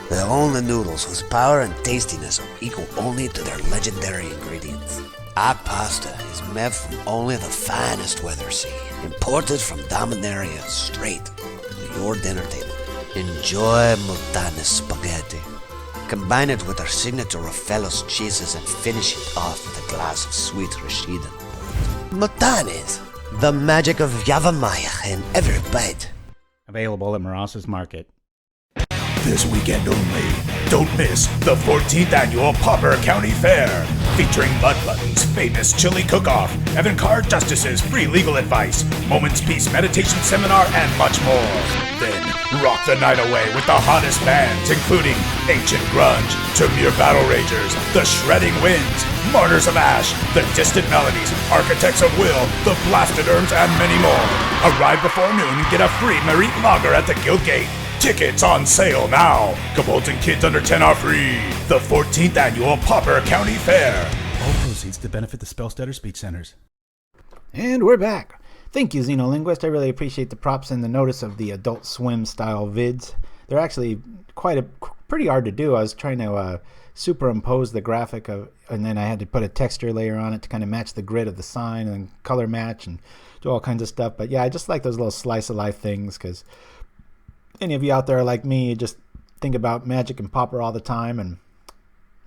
The only noodles whose power and tastiness are equal only to their legendary ingredients. Our pasta is made from only the finest weather sea, imported from Dominaria straight to your dinner table. Enjoy Mutagenic spaghetti. Combine it with our signature Raffaello's cheeses and finish it off with a glass of sweet Rashidan. Mutagenic, the magic of Yavamaya in every bite. Available at Moros's Market. This weekend only, don't miss the 14th Annual Pauper County Fair, featuring Mud Button's famous chili cook-off, avant-garde justices' free legal advice, Moments Peace meditation seminar, and much more. Then, rock the night away with the hottest bands, including Ancient Grunge, Tamir Battle Ragers, The Shredding Winds, Martyrs of Ash, The Distant Melodies, Architects of Will, The Blasted Erms, and many more. Arrive before noon and get a free Merit Lager at the Guild Gate. Tickets on sale now. Kobolds and kids under 10 are free. The 14th Annual Pauper County Fair. All proceeds to benefit the Spellstutter Speech Centers. And we're back. Thank you, Xenolinguist. I really appreciate the props and the notice of the Adult Swim style vids. They're actually pretty hard to do. I was trying to superimpose the graphic and then I had to put a texture layer on it to kind of match the grid of the sign and color match and do all kinds of stuff. But yeah, I just like those little slice of life things because any of you out there are like me, you just think about Magic and Pauper all the time, and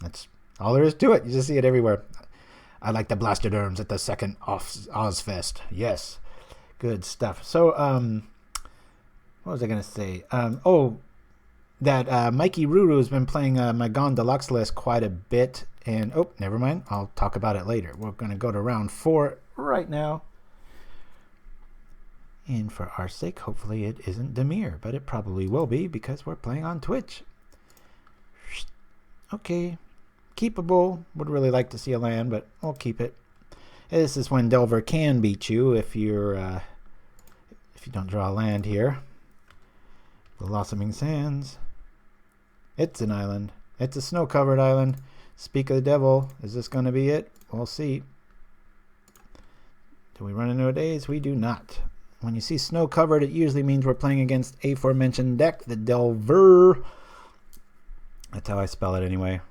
that's all there is to it. You just see it everywhere. I like the Blasted Erms at the second Ozfest. Yes, good stuff. So, what was I going to say? That Mikey Ruru has been playing my Gone Deluxe list quite a bit, and never mind. I'll talk about it later. We're going to go to round 4 right now. And for our sake, hopefully it isn't Demir, but it probably will be because we're playing on Twitch. Okay, keepable. Would really like to see a land, but I'll keep it. This is when Delver can beat you if you don't draw a land here. Blossoming Sands. It's an island. It's a snow-covered island. Speak of the devil. Is this going to be it? We'll see. Do we run into a daze? We do not. When you see snow covered, it usually means we're playing against aforementioned deck, the Delver. That's how I spell it anyway.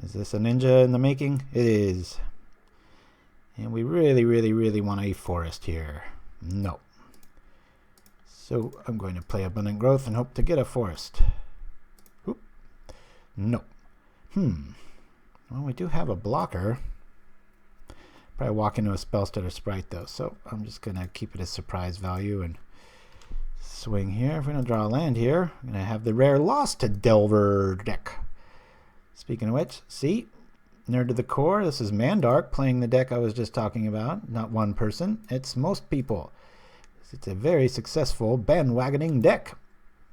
Is this a ninja in the making? It is. And we really, really, really want a forest here. No. So I'm going to play Abundant Growth and hope to get a forest. Oop. No. Well, we do have a blocker. Probably walk into a Spellstutter Sprite though, so I'm just going to keep it as surprise value and swing here. If we don't draw a land here, I'm going to have the rare loss to Delver deck. Speaking of which, see, Nerd to the Core, this is Mandark playing the deck I was just talking about. Not one person, it's most people. It's a very successful bandwagoning deck.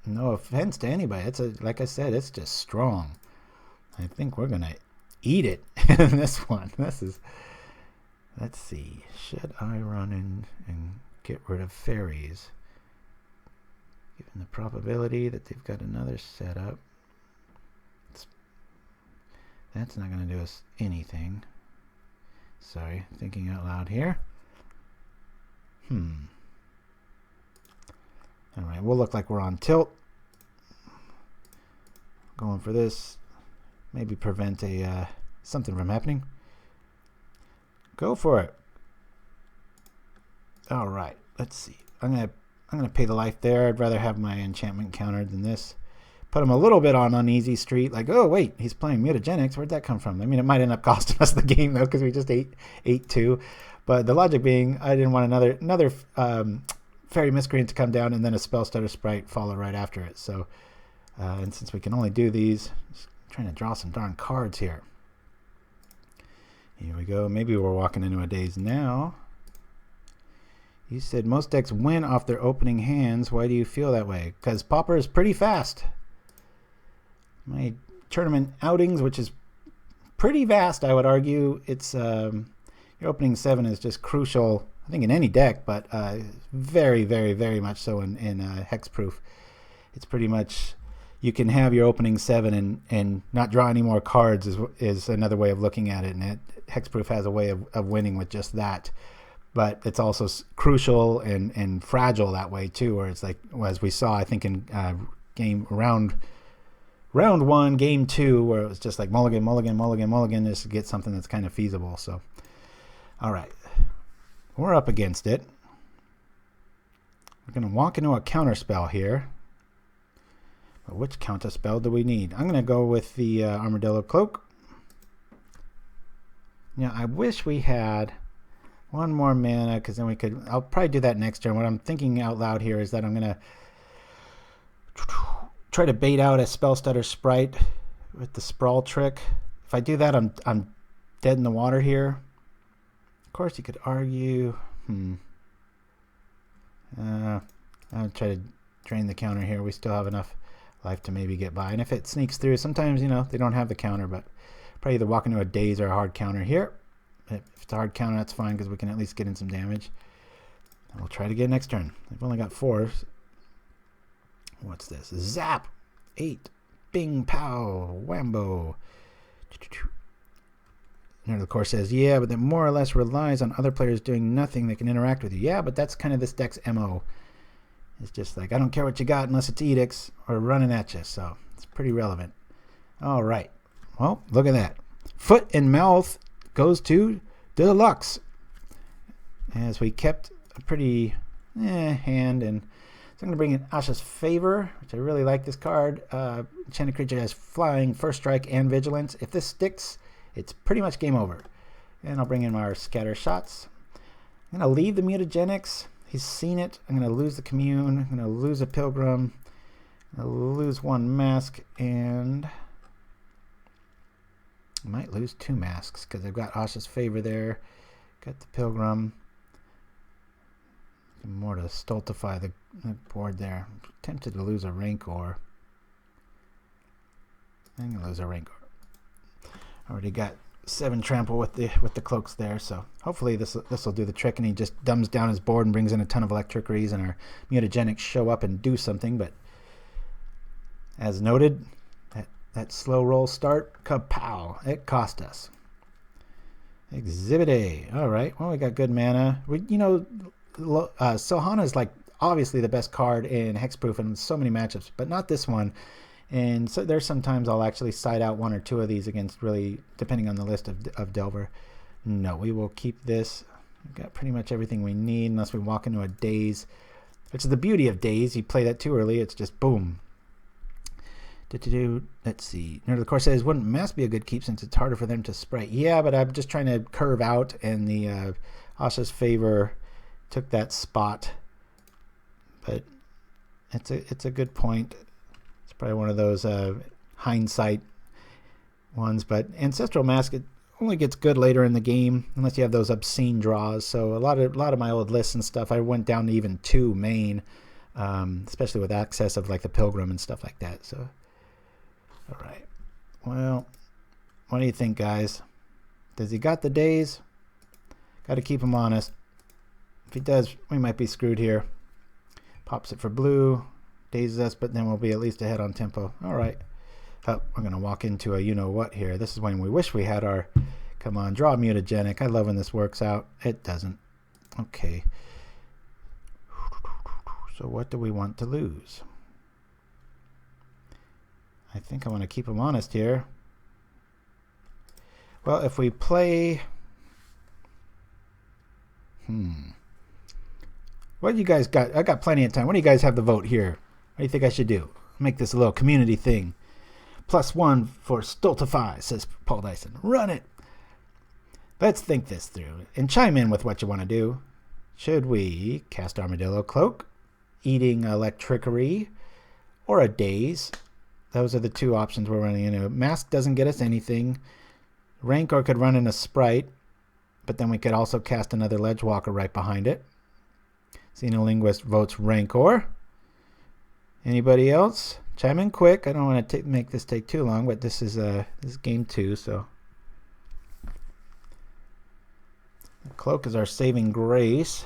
No offense to anybody. It's like I said, it's just strong. I think we're going to eat it in this one. This is, let's see, should I run in and get rid of fairies? Given the probability that they've got another setup, that's not going to do us anything. Sorry, thinking out loud here. Alright, we'll look like we're on tilt. Going for this. Maybe prevent a something from happening. Go for it. Alright, let's see. I'm gonna pay the life there. I'd rather have my enchantment countered than this. Put him a little bit on uneasy street, like, oh wait, he's playing Mutagenics. Where'd that come from? I mean, it might end up costing us the game though, because we just ate 2. But the logic being, I didn't want another Fairy Miscreant to come down and then a Spellstutter Sprite follow right after it. So, and since we can only do these, just trying to draw some darn cards here. Here we go. Maybe we're walking into a daze now. You said most decks win off their opening hands. Why do you feel that way? Because Pauper is pretty fast. My tournament outings, which is pretty vast, I would argue. It's your opening 7 is just crucial, I think, in any deck, but very, very, very much so in HEXPROOF. It's pretty much, you can have your opening 7 and not draw any more cards is another way of looking at it, and HEXPROOF has a way of winning with just that. But it's also crucial and fragile that way too, where it's like, as we saw, I think in round 1, game 2, where it was just like mulligan, mulligan, mulligan, mulligan, just to get something that's kind of feasible. So, all right, we're up against it. We're going to walk into a counter spell here. But which counter spell do we need? I'm going to go with the Armadillo Cloak. Now, I wish we had one more mana, because then we could, I'll probably do that next turn. What I'm thinking out loud here is that I'm going to try to bait out a Spellstutter Sprite with the Sprawl trick. If I do that, I'm dead in the water here. Of course, you could argue, I'll try to drain the counter here. We still have enough life to maybe get by. And if it sneaks through, sometimes, you know, they don't have the counter, but probably either walk into a daze or a hard counter here. If it's a hard counter, that's fine, because we can at least get in some damage. And we'll try it again next turn. I've only got 4. What's this? Zap! 8. Bing, pow, whambo. And of course says, yeah, but that more or less relies on other players doing nothing that can interact with you. Yeah, but that's kind of this deck's MO. It's just like, I don't care what you got unless it's edicts or running at you. So it's pretty relevant. All right. Well, look at that. Foot and mouth goes to Deluxe, as we kept a pretty hand. And so I'm going to bring in Asha's Favor, which I really like this card. Enchanted creature has flying, first strike, and vigilance. If this sticks, it's pretty much game over. And I'll bring in our Scattershots. I'm going to leave the Mutagenics. He's seen it. I'm going to lose the Commune. I'm going to lose a Pilgrim. I'm going to lose 1 mask, and I might lose 2 masks because I've got Asha's Favor there. Got the Pilgrim. More to stultify the board there. I'm tempted to lose a Rancor. I'm going to lose a Rancor. Already got 7 trample with the cloaks there, so hopefully this will do the trick, and he just dumbs down his board and brings in a ton of electricities, and our Mutagenics show up and do something. But as noted, that slow roll start, kapow, it cost us. Exhibit A. All right, well, we got good mana. Silhana is like obviously the best card in HEXPROOF in so many matchups, but not this one. And so there's sometimes I'll actually side out 1 or 2 of these against, really depending on the list of Delver. No, we will keep this. We've got pretty much everything we need unless we walk into a daze, which is the beauty of daze. You play that too early, it's just boom. Let's see. Nerd of the Course says, wouldn't Mask be a good keep since it's harder for them to spray? Yeah, but I'm just trying to curve out, and the Asha's Favor took that spot. But It's a good point. It's probably one of those hindsight ones, but Ancestral Mask, it only gets good later in the game unless you have those obscene draws. So a lot of my old lists and stuff, I went down to even 2 main, especially with access of like the Pilgrim and stuff like that. So, all right. Well, what do you think, guys? Does he got the days? Got to keep him honest. If he does, we might be screwed here. Pops it for blue, dazes us, but then we'll be at least ahead on tempo. All right. Oh, we're going to walk into a you-know-what here. This is when we wish we had our... Come on, draw Mutagenic. I love when this works out. It doesn't. Okay. So what do we want to lose? I think I want to keep him honest here. Well, if we play... What do you guys got? I got plenty of time. What do you guys have to vote here? What do you think I should do? Make this a little community thing. +1 for Stultify, says Paul Dyson. Run it! Let's think this through and chime in with what you want to do. Should we cast Armadillo Cloak, Eating Electrickery, or a Daze? Those are the 2 options we're running into. Mask doesn't get us anything. Rancor could run in a Sprite, but then we could also cast another Ledgewalker right behind it. Xenolinguist votes Rancor. Anybody else? Chime in quick. I don't want to make this take too long, but this is game 2, so. The Cloak is our saving grace.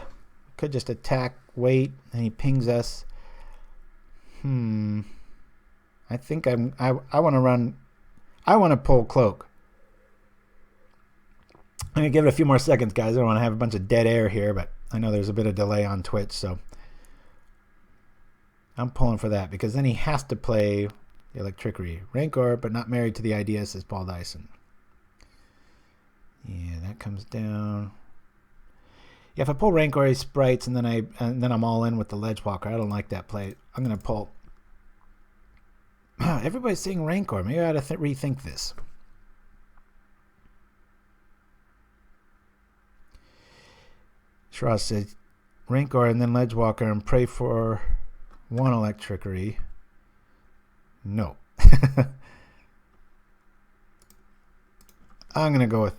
Could just attack, wait, and he pings us. I think I want to run. I want to pull Cloak. I'm going to give it a few more seconds, guys. I don't want to have a bunch of dead air here, but I know there's a bit of delay on Twitch, so I'm pulling for that because then he has to play the Electrickery. Rancor, but not married to the idea, says Paul Dyson. Yeah, that comes down. Yeah, if I pull Rancor, he sprites, and then I'm all in with the Ledgewalker. I don't like that play. I'm going to pull. Everybody's saying Rancor. Maybe I ought to rethink this. Shroz said Rancor and then Ledgewalker and pray for 1 Electrickery. No. I'm going to go with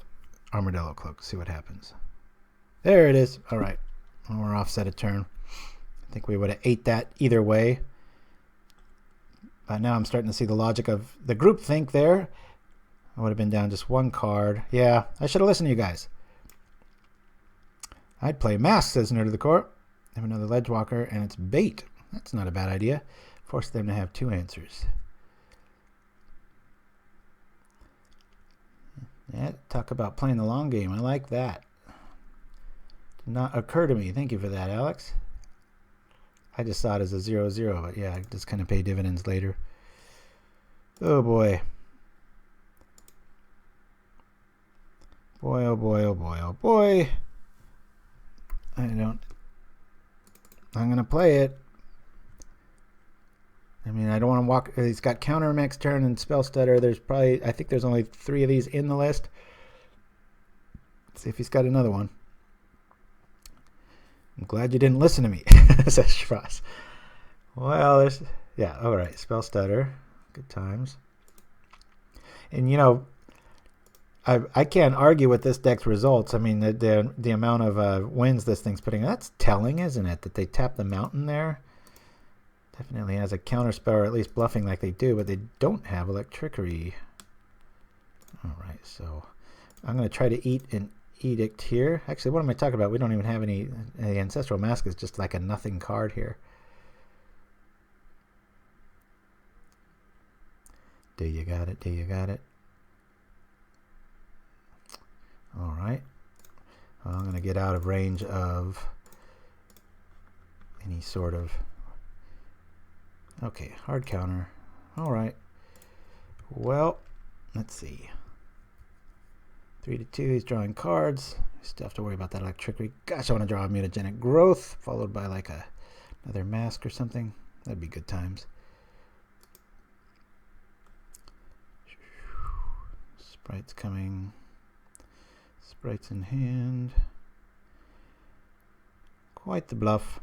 Armadillo Cloak. See what happens. There it is. All right. Well, we're offset a turn. I think we would have ate that either way. But now I'm starting to see the logic of the group think there. I would have been down just 1 card. Yeah, I should have listened to you guys. I'd play Mask, says Nerd of the Court. Have another Ledgewalker, and it's bait. That's not a bad idea. Force them to have 2 answers. Yeah, talk about playing the long game. I like that. Did not occur to me. Thank you for that, Alex. I just saw it as a 0-0, but yeah, it just kind of pay dividends later. Oh boy. Boy, oh boy, oh boy, oh boy. I'm going to play it. I mean, I don't want to walk. He's got counter next turn and spell stutter. I think there's only 3 of these in the list. Let's see if he's got another one. I'm glad you didn't listen to me, says Shross. Well, yeah, all right. Spell stutter. Good times. And, you know, I can't argue with this deck's results. I mean, the amount of wins this thing's putting, that's telling, isn't it? That they tap the mountain there. Definitely has a counter spell, or at least bluffing like they do, but they don't have Electrickery. All right, so I'm going to try to eat an Edict here. Actually, what am I talking about? We don't even have any. The Ancestral Mask is just like a nothing card here. Do you got it? Do you got it? All right. Well, I'm going to get out of range of any sort of... Okay, hard counter. All right. Well, let's see. 3-2, he's drawing cards. Still have to worry about that Electrickery. Gosh, I want to draw a Mutagenic Growth, followed by like another Mask or something. That'd be good times. Sprites coming. Sprites in hand. Quite the bluff.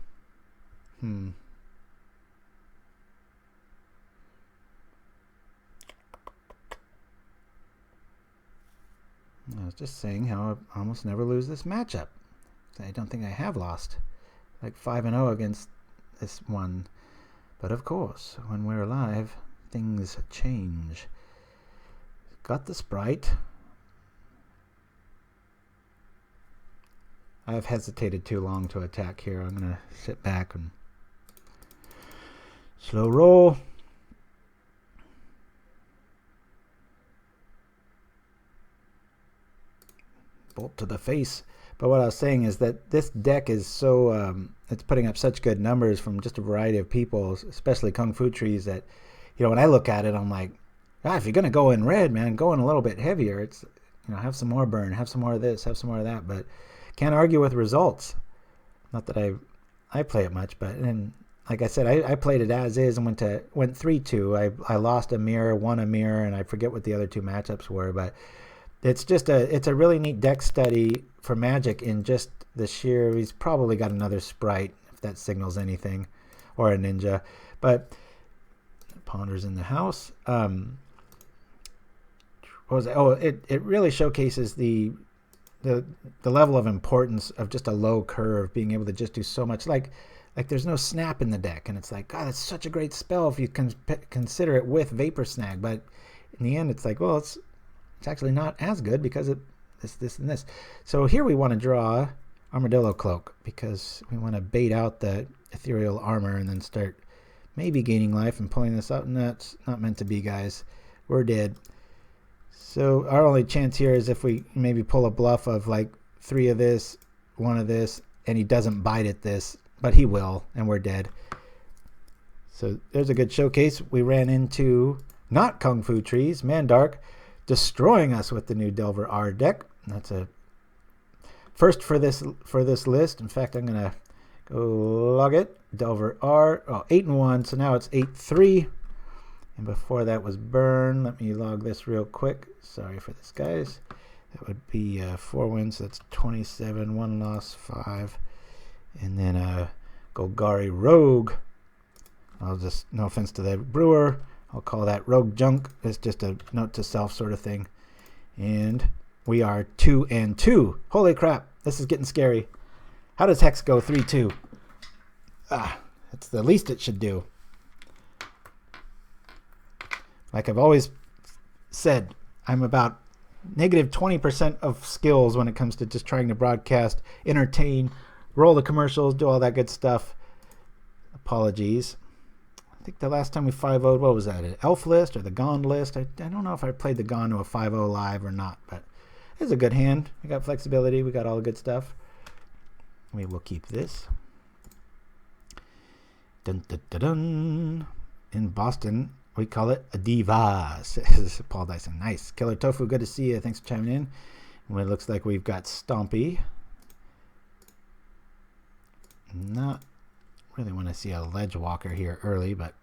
I was just saying how I almost never lose this matchup. I don't think I have lost. Like 5-0 against this one. But of course, when we're live, things change. Got the Sprite. I've hesitated too long to attack here. I'm going to sit back and slow roll. Bolt to the face. But what I was saying is that this deck is so, it's putting up such good numbers from just a variety of people, especially Kung Fu trees, that, you know, when I look at it, I'm like, if you're going to go in red, man, go in a little bit heavier. It's, you know, have some more burn, have some more of this, have some more of that. But can't argue with results. Not that I play it much, but and like I said, I played it as is and went 3-2. I lost a mirror, won a mirror, and I forget what the other two matchups were, but it's just it's a really neat deck study for Magic in just the sheer. He's probably got another Sprite if that signals anything, or a Ninja, but Ponders in the house. What was it? Oh, it really showcases the level of importance of just a low curve, being able to just do so much. Like there's no snap in the deck, and it's like, God, it's such a great spell if you can consider it with Vapor Snag. But in the end, it's like, well, it's actually not as good because it this and this. So here we want to draw Armadillo Cloak because we want to bait out the Ethereal Armor and then start maybe gaining life and pulling this out. And that's not meant to be, guys. We're dead. So our only chance here is if we maybe pull a bluff of like 3 of this, 1 of this, and he doesn't bite at this, but he will, and we're dead. So there's a good showcase. We ran into not Kung Fu trees, Mandark, destroying us with the new Delver R deck. That's a first for this list. In fact, I'm gonna go log it. Delver R, 8-1, so now it's 8-3. And before that was Burn. Let me log this real quick. Sorry for this, guys. That would be 4 wins, so that's 27, 1 loss, 5. And then Golgari Rogue. I'll just, no offense to the brewer, I'll call that Rogue Junk. It's just a note to self sort of thing. And we are 2-2. Holy crap, this is getting scary. How does Hex go 3-2? It's the least it should do. Like I've always said, I'm about negative 20% of skills when it comes to just trying to broadcast, entertain, roll the commercials, do all that good stuff. Apologies. I think the last time we 5-0'd, what was that? An Elf list or the Gond list? I don't know if I played the Gond to a 5-0 live or not, but it's a good hand. We got flexibility. We got all the good stuff. We will keep this. Dun, dun, dun, dun. In Boston, we call it a diva, says Paul Dyson. Nice. Killer Tofu, good to see you. Thanks for chiming in. And it looks like we've got Stompy. Not really want to see a Ledgewalker here early, but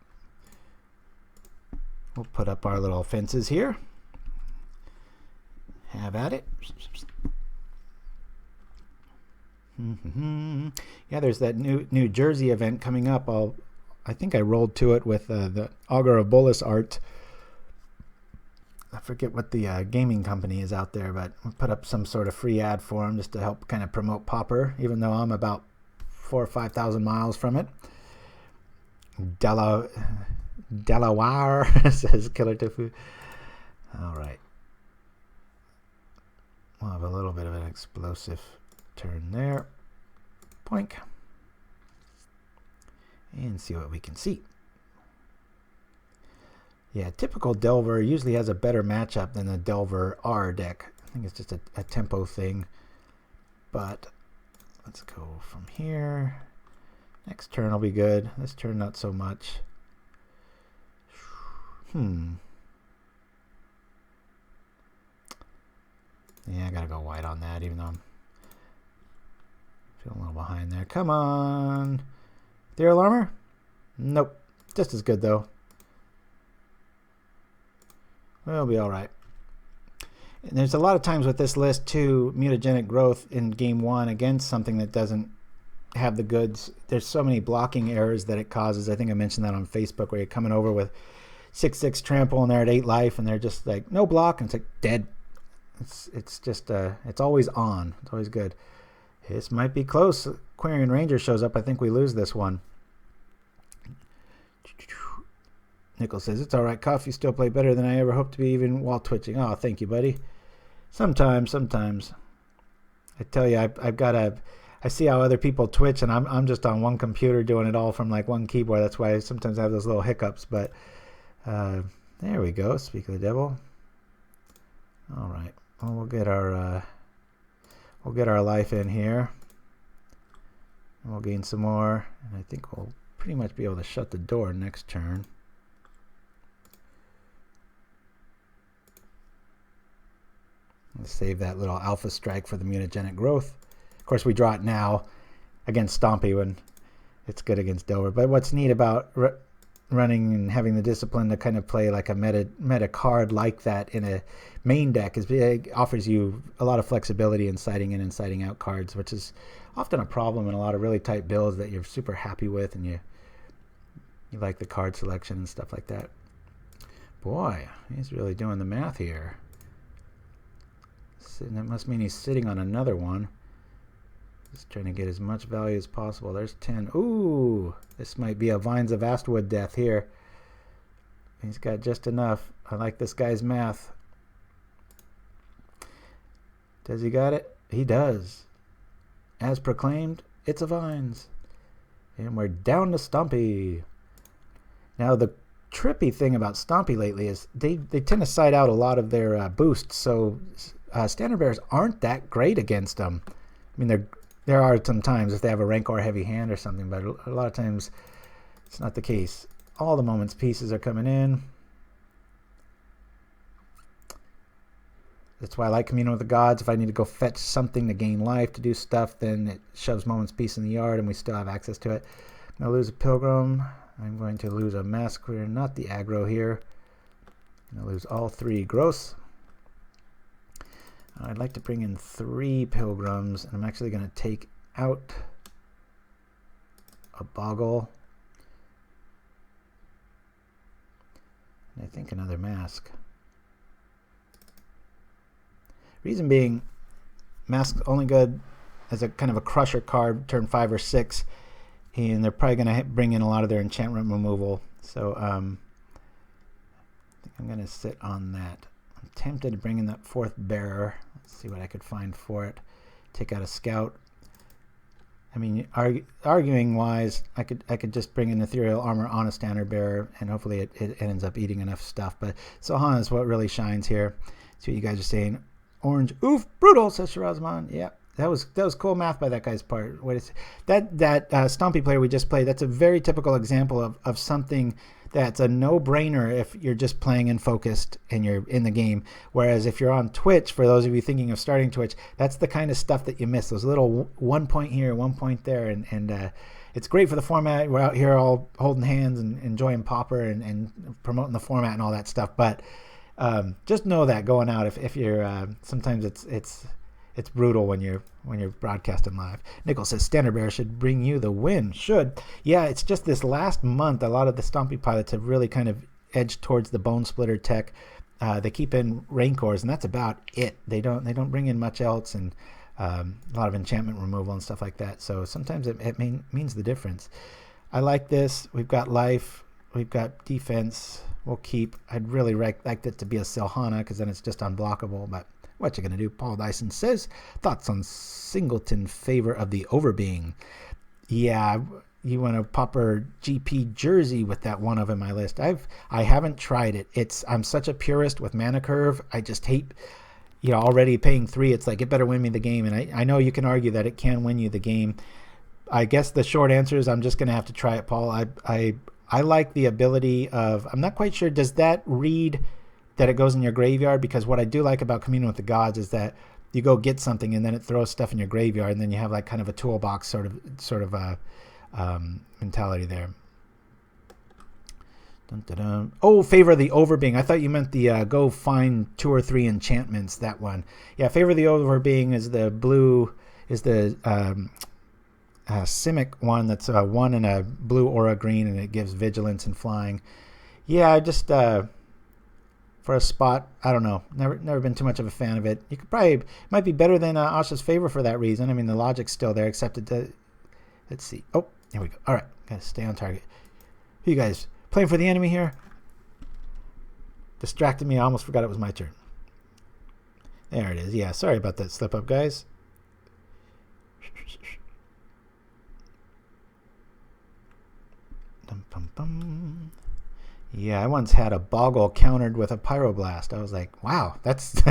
we'll put up our little fences here. Have at it. Yeah, there's that New Jersey event coming up. I think I rolled to it with the Augur of Bolus art. I forget what the gaming company is out there, but we'll put up some sort of free ad for them just to help kind of promote Pauper, even though I'm about 4,000 or 5,000 miles from it. Delaware, says Killer Tofu. All right. We'll have a little bit of an explosive turn there. Poink. And see what we can see. Yeah, typical Delver usually has a better matchup than the Delver R deck. I think it's just a tempo thing. But let's go from here. Next turn will be good. This turn not so much. Yeah, I gotta go white on that, even though I'm feeling a little behind there. Come on. Ethereal Armor? Nope. Just as good, though. We'll be alright. And there's a lot of times with this list, too, Mutagenic Growth in Game 1 against something that doesn't have the goods. There's so many blocking errors that it causes. I think I mentioned that on Facebook, where you're coming over with 6/6 trample and they're at 8 life and they're just like, no block, and it's like dead. It's just it's always on. It's always good. This might be close. Quarian Ranger shows up. I think we lose this one. Nickel says, it's all right, Cuff. You still play better than I ever hoped to be, even while twitching. Oh, thank you, buddy. Sometimes. I tell you, I see how other people twitch, and I'm just on one computer doing it all from like one keyboard. That's why I sometimes have those little hiccups. But there we go. Speak of the devil. All right. Well, we'll get our life in here, and we'll gain some more. And I think we'll pretty much be able to shut the door next turn. Let's save that little alpha strike for the mutagenic growth. Of course, we draw it now against Stompy when it's good against Delver. But what's neat about running and having the discipline to kind of play like a meta card like that in a main deck is it offers you a lot of flexibility in siding in and siding out cards, which is often a problem in a lot of really tight builds that you're super happy with and you like the card selection and stuff like that. Boy, he's really doing the math here. That must mean he's sitting on another one. Just trying to get as much value as possible. There's 10. Ooh, this might be a Vines of Astwood death here. He's got just enough. I like this guy's math. Does he got it? He does. As proclaimed, it's a Vines. And we're down to Stompy. Now the trippy thing about Stompy lately is they tend to side out a lot of their boosts, so standard bearers aren't that great against them. I mean, there are some times if they have a Rancor heavy hand or something, but a lot of times it's not the case. All the moments pieces are coming in. That's why I like Commune with the Gods. If I need to go fetch something to gain life, to do stuff, then it shoves Moments Peace in the yard and we still have access to it. I'm going to lose a Pilgrim. I'm going to lose a Mask. We're not the aggro here. I'm going to lose all 3 gross. I'd like to bring in 3 Pilgrims, and I'm actually going to take out a Bogle. And I think another Mask. Reason being, Mask's only good as a kind of a crusher card, turn 5 or 6, and they're probably going to bring in a lot of their enchantment removal. So I think I'm going to sit on that. I'm tempted to bring in that 4th bearer. Let's see what I could find for it. Take out a scout. I mean, arguing wise, I could just bring in Ethereal Armor on a standard bearer, and hopefully it ends up eating enough stuff. But Silhana is what really shines here. See what you guys are saying. Orange, oof, brutal, says Shirazman. Yeah, that was cool math by that guy's part. That Stompy player we just played, that's a very typical example of something that's a no-brainer if you're just playing and focused and you're in the game. Whereas if you're on Twitch, for those of you thinking of starting Twitch, that's the kind of stuff that you miss. Those little 1 point here, 1 point there, and it's great for the format. We're out here all holding hands and enjoying Pauper and promoting the format and all that stuff. But just know that going out, if you're sometimes it's brutal when you're broadcasting live. Nickel says standard bearer should bring you the win. Should. Yeah, it's just this last month a lot of the Stompy pilots have really kind of edged towards the Bone Splitter tech. They keep in Rancors, and that's about it. They don't bring in much else, and a lot of enchantment removal and stuff like that. So sometimes it means the difference. I like this. We've got life. We've got defense. We'll keep. I'd really like that to be a Silhana because then it's just unblockable, but what you gonna do? Paul Dyson says, thoughts on Singleton favor of the Overbeing. Yeah, you want a Pauper GP jersey with that one of in my list. I haven't tried it. I'm such a purist with mana curve. I just hate, already paying 3. It's like, it better win me the game. And I know you can argue that it can win you the game. I guess the short answer is I'm just gonna have to try it, Paul. I like the ability of, I'm not quite sure, does that read that it goes in your graveyard? Because what I do like about Commune with the Gods is that you go get something and then it throws stuff in your graveyard, and then you have like kind of a toolbox sort of mentality there. Dun, dun, dun. Oh, favor of the Overbeing. I thought you meant the go find 2 or 3 enchantments, that one. Yeah, favor of the Overbeing is the blue, is the Simic one that's 1 and a blue aura green, and it gives vigilance and flying. Yeah, just for a spot. I don't know. Never been too much of a fan of it. You could probably might be better than Asha's Favor for that reason. I mean, the logic's still there, except let's see. Oh, here we go. All right, gotta stay on target. You guys playing for the enemy here? Distracted me. I almost forgot it was my turn. There it is. Yeah, sorry about that slip up, guys. Yeah, I once had a Bogle countered with a Pyroblast. I was like, wow, that's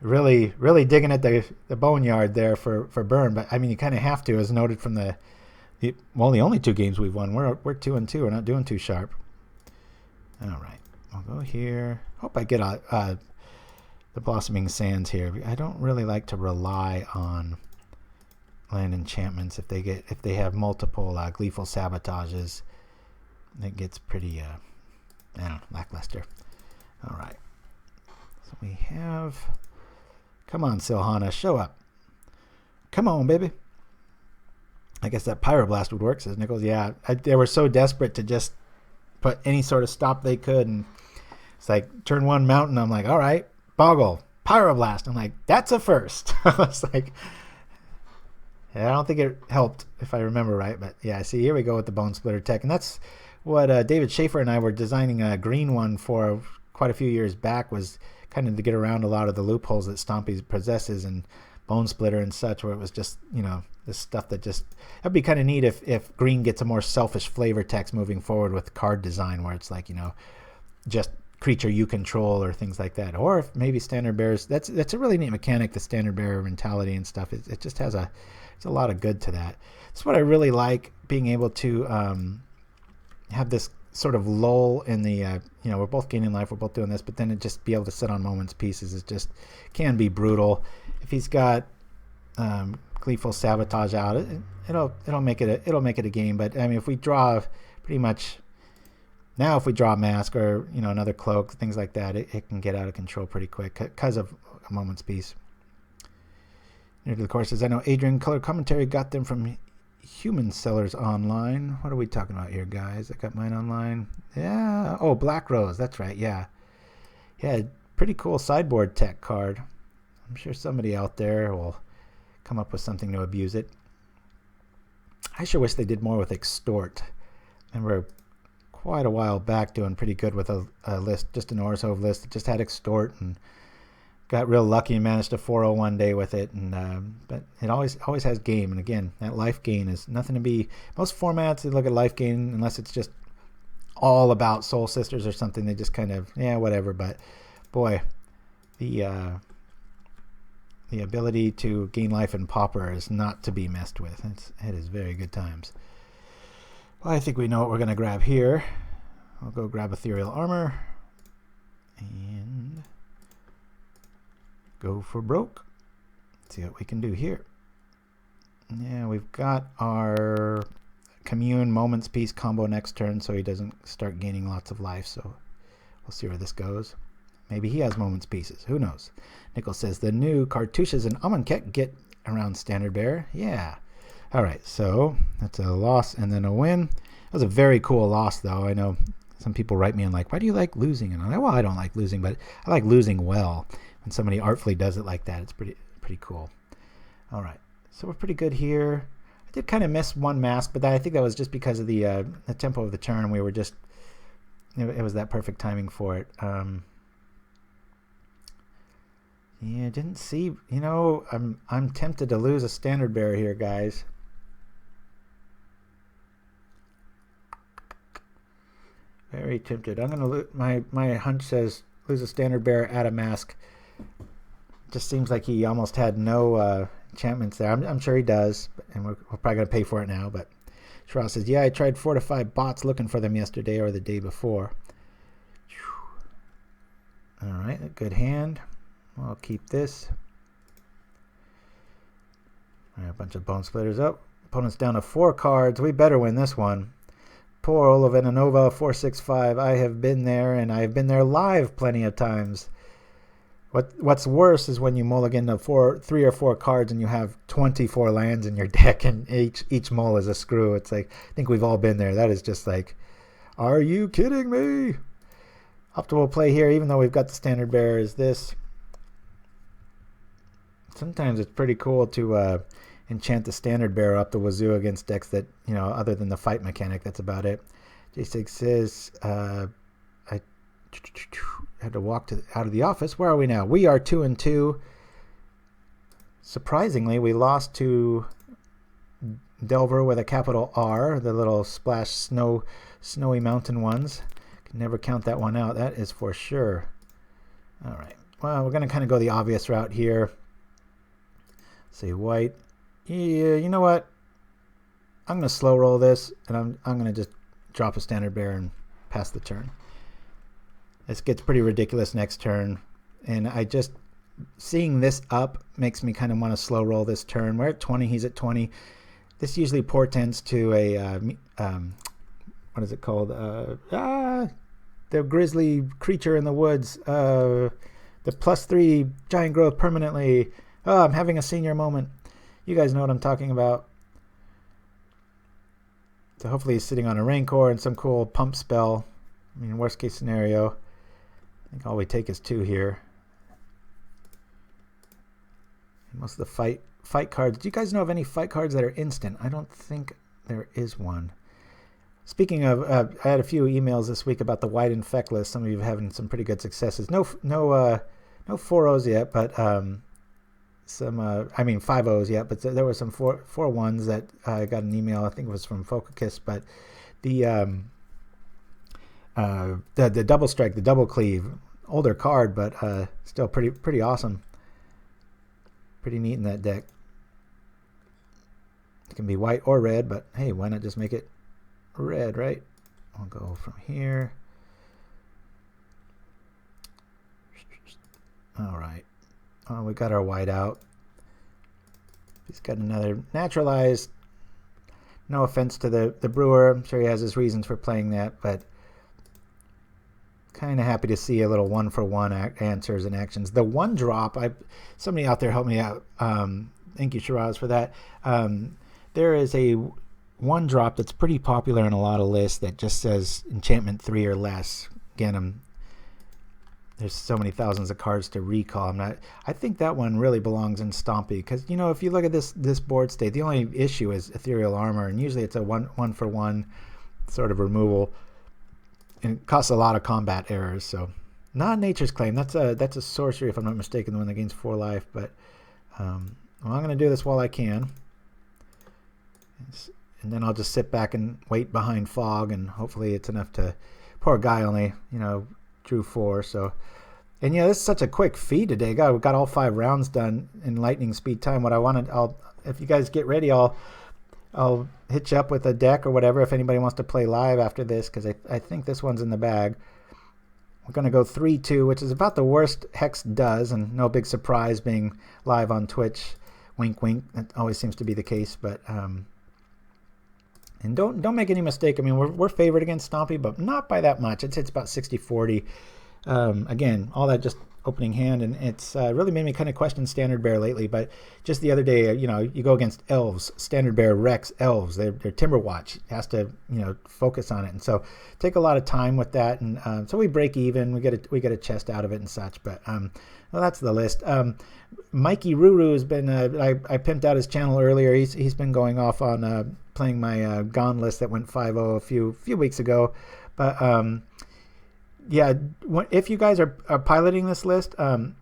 really digging at the boneyard there for burn. But I mean, you kind of have to, as noted from the only 2 games we've won. We're 2-2. We're not doing too sharp. All right, I'll go here. Hope I get the Blossoming Sands here. I don't really like to rely on land enchantments if they have multiple Gleeful Sabotages. It gets pretty I don't know, lackluster. All right, so we have, come on Silhana, show up, come on baby. I guess that Pyroblast would work, says Nichols. Yeah, they were so desperate to just put any sort of stop they could, and it's like turn 1 mountain. I'm like, all right, Bogle, Pyroblast. I'm like, that's a first. I was like, yeah, I don't think it helped if I remember right, but yeah, see, here we go with the Bone Splitter tech, and that's what David Schaefer and I were designing a green one for quite a few years back, was kind of to get around a lot of the loopholes that Stompy possesses and Bone Splitter and such, where it was just, this stuff that just, that'd be kind of neat if green gets a more selfish flavor text moving forward with card design, where it's like, just creature you control or things like that. Or if maybe Standard Bearers, that's a really neat mechanic, the Standard Bearer mentality and stuff. It just has it's a lot of good to that. That's what I really like, being able to have this sort of lull in the, we're both gaining life, we're both doing this, but then it just be able to sit on moments pieces is just, can be brutal. If he's got Gleeful Sabotage out, it'll make it a game. But I mean, if we draw pretty much now, if we draw a Mask or another Cloak, things like that, it can get out of control pretty quick because of a moment's piece. Near to the courses, I know Adrian Color Commentary got them from Human Sellers Online. What are we talking about here, guys? I got mine online. Yeah. Oh, Black Rose. That's right. Yeah. Yeah. Pretty cool sideboard tech card. I'm sure somebody out there will come up with something to abuse it. I sure wish they did more with Extort. I remember quite a while back doing pretty good with a list, just an Orzhov list that just had Extort, and got real lucky and managed to 4-0 one day with it. And but it always has game. And again, that life gain is nothing to be. Most formats, they look at life gain, unless it's just all about Soul Sisters or something, they just kind of, whatever. But boy, the ability to gain life in Pauper is not to be messed with. It is very good times. Well, I think we know what we're going to grab here. I'll go grab Ethereal Armor and go for broke. Let's see what we can do here. Yeah, we've got our Commune Moments Piece combo next turn, so he doesn't start gaining lots of life. So we'll see where this goes. Maybe he has Moments Pieces. Who knows? Nickel says the new cartouches and Amonkhet get around Standard Bearer. Yeah. All right, so that's a loss and then a win. That was a very cool loss, though. I know some people write me and like, why do you like losing? And I'm like, well, I don't like losing, but I like losing well. When somebody artfully does it like that, it's pretty cool. All right, so we're pretty good here. I did kind of miss one Mask, but I think that was just because of the tempo of the turn. We were just, it was that perfect timing for it. Yeah, didn't see, I'm tempted to lose a Standard Bearer here, guys. Very tempted. I'm going to lose, my hunch says lose a Standard Bearer, add a Mask. Just seems like he almost had no enchantments there. I'm sure he does, and we're probably going to pay for it now. But Shra says, yeah, I tried 4 to 5 bots looking for them yesterday or the day before. All right, a good hand. I'll keep this. All right, a bunch of Bone Splitters up. Opponent's down to 4 cards. We better win this one. Poor Olavenanova 465. I have been there, and I've been there live plenty of times. What's worse is when you mulligan to 3 or 4 cards and you have 24 lands in your deck, and each mull is a screw. It's like, I think we've all been there. That is just like, are you kidding me? Optimal play here, even though we've got the standard bearer, is this. Sometimes it's pretty cool to enchant the standard bearer up the wazoo against decks that, other than the fight mechanic, that's about it. J6 is, I had to walk out of the office. Where are we now? We are 2-2. Surprisingly, we lost to Delver with a capital R, the little splash snowy mountain ones. Can never count that one out, that is for sure. All right, well, we're going to kind of go the obvious route here. Say white. Yeah, you know what? I'm going to slow roll this, and I'm going to just drop a standard bearer and pass the turn. This gets pretty ridiculous next turn, and seeing this up makes me kind of want to slow roll this turn. We're at 20, he's at 20. This usually portends to a, what is it called? The grizzly creature in the woods. The +3 giant growth permanently. Oh, I'm having a senior moment. You guys know what I'm talking about. So hopefully he's sitting on a Rancor and some cool pump spell. I mean, worst case scenario, I think all we take is 2 here. And most of the fight cards. Do you guys know of any fight cards that are instant? I don't think there is one. Speaking of, I had a few emails this week about the White Infect list. Some of you are having some pretty good successes. No 4-0s yet, but some 5-0s yet, but there were some 4-1s that I got an email. I think it was from Focus, but the double strike, the double cleave, older card, but still pretty awesome. Pretty neat in that deck. It can be white or red, but hey, why not just make it red, right? I'll go from here. All right. Oh, we got our white out. He's got another naturalized. No offense to the brewer. I'm sure he has his reasons for playing that, but kind of happy to see a little 1-for-1 answers and actions. The 1-drop, somebody out there help me out. Thank you, Shiraz, for that. There is a 1-drop that's pretty popular in a lot of lists that just says enchantment 3 or less. Again, there's so many thousands of cards to recall. I think that one really belongs in Stompy because, if you look at this board state, the only issue is Ethereal Armor, and usually it's a 1-for-1 sort of removal. And it costs a lot of combat errors, so not Nature's Claim. That's a sorcery, if I'm not mistaken, the one that gains 4 life. But I'm going to do this while I can, and then I'll just sit back and wait behind fog, and hopefully it's enough to. Poor guy only, drew 4. So, and this is such a quick feed today. We got all 5 rounds done in lightning speed time. What I wanted, if you guys get ready, I'll hit you up with a deck or whatever if anybody wants to play live after this, because I think this one's in the bag. We're going to go 3-2, which is about the worst Hex does, and no big surprise being live on Twitch. Wink, wink. That always seems to be the case, but and don't make any mistake. I mean, we're favored against Stompy, but not by that much. It's about 60-40. Again, all that just opening hand, and it's really made me kind of question Standard Bear lately. But just the other day, you go against Elves. Standard Bear wrecks Elves. They're Timberwatch. Has to focus on it, and so take a lot of time with that. And so we break even. We get a chest out of it and such. But well, that's the list. Mikey Ruru has been. I pimped out his channel earlier. He's been going off on playing my Gone list that went 5-0 a few weeks ago. But yeah, if you guys are piloting this list, you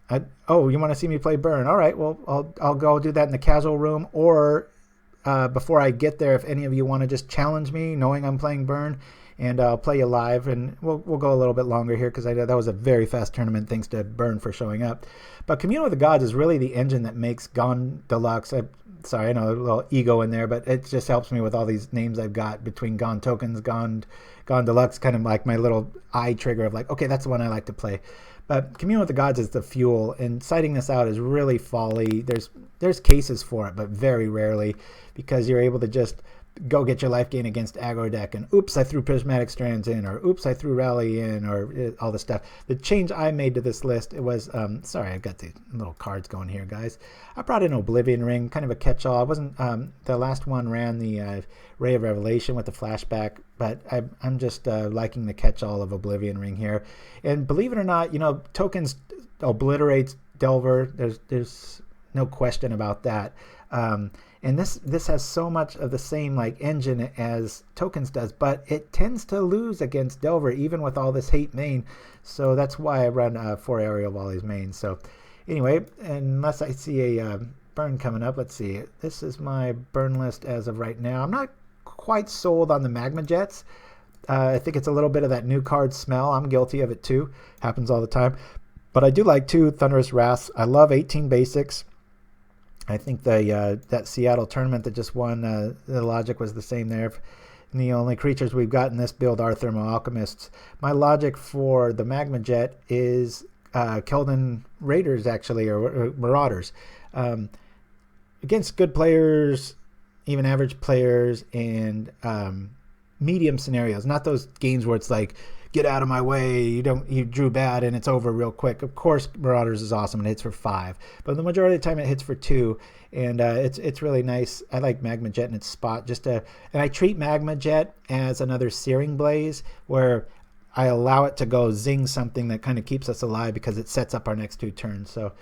want to see me play Burn? All right, well, I'll go do that in the casual room, or before I get there, if any of you want to just challenge me, knowing I'm playing Burn, and I'll play you live, and we'll go a little bit longer here because that was a very fast tournament. Thanks to Burn for showing up. But Commune with the Gods is really the engine that makes Gone Deluxe. Sorry, I know a little ego in there, but it just helps me with all these names I've got between Gone Tokens, Gone Deluxe, kind of like my little eye trigger of like, okay, that's the one I like to play. But Commune with the Gods is the fuel, and citing this out is really folly. There's cases for it, but very rarely, because you're able to just go get your life gain against aggro deck, and oops, I threw Prismatic Strands in, or oops, I threw Rally in, or all this stuff. The change I made to this list, it was, sorry, I've got the little cards going here, guys. I brought in Oblivion Ring, kind of a catch-all. I wasn't, the last one ran the Ray of Revelation with the flashback, but I'm just liking the catch-all of Oblivion Ring here. And believe it or not, you know, tokens obliterates Delver. There's no question about that. And this has so much of the same like engine as tokens does, but it tends to lose against Delver even with all this hate main. So that's why I run 4 aerial volleys main. So anyway, unless I see a burn coming up, let's see. This is my burn list as of right now. I'm not quite sold on the Magma Jets. I think it's a little bit of that new card smell. I'm guilty of it too. Happens all the time. But I do like 2 Thunderous Wraths. I love 18 basics. I think that Seattle tournament that just won, the logic was the same there. And the only creatures we've got in this build are Thermo Alchemists. My logic for the Magma Jet is Keldon Raiders, actually, or Marauders. Against good players, even average players, and medium scenarios. Not those games where it's like, get out of my way, you drew bad and it's over real quick. Of course, Marauders is awesome and it hits for 5, but the majority of the time it hits for 2, and it's really nice. I like Magma Jet in its spot, and I treat Magma Jet as another Searing Blaze, where I allow it to go zing something that kind of keeps us alive because it sets up our next 2 turns. So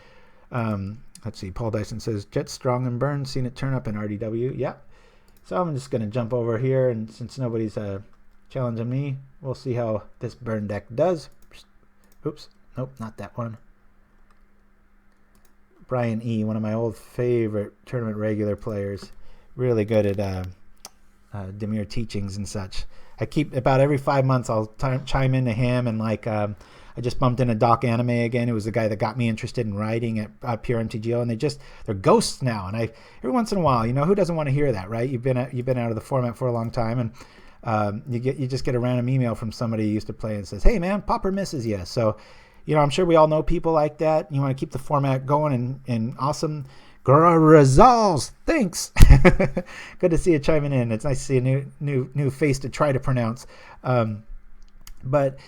let's see, Paul Dyson says, Jet strong and burn, seen it turn up in RDW. Yeah. So I'm just going to jump over here, and since nobody's challenging me, we'll see how this burn deck does. Oops, nope, not that one. Brian E., one of my old favorite tournament regular players, really good at Demir teachings and such. I keep about every 5 months I'll chime into him, and like I just bumped into Doc Anime again. It was the guy that got me interested in writing at Pure MTGO, and they're ghosts now. And every once in a while, you know, who doesn't want to hear that, right? You've been out of the format for a long time, and you just get a random email from somebody you used to play and says, hey man, Pauper misses you. So, you know, I'm sure we all know people like that. You want to keep the format going and awesome. Results. Thanks. Good to see you chiming in. It's nice to see a new face to try to pronounce. But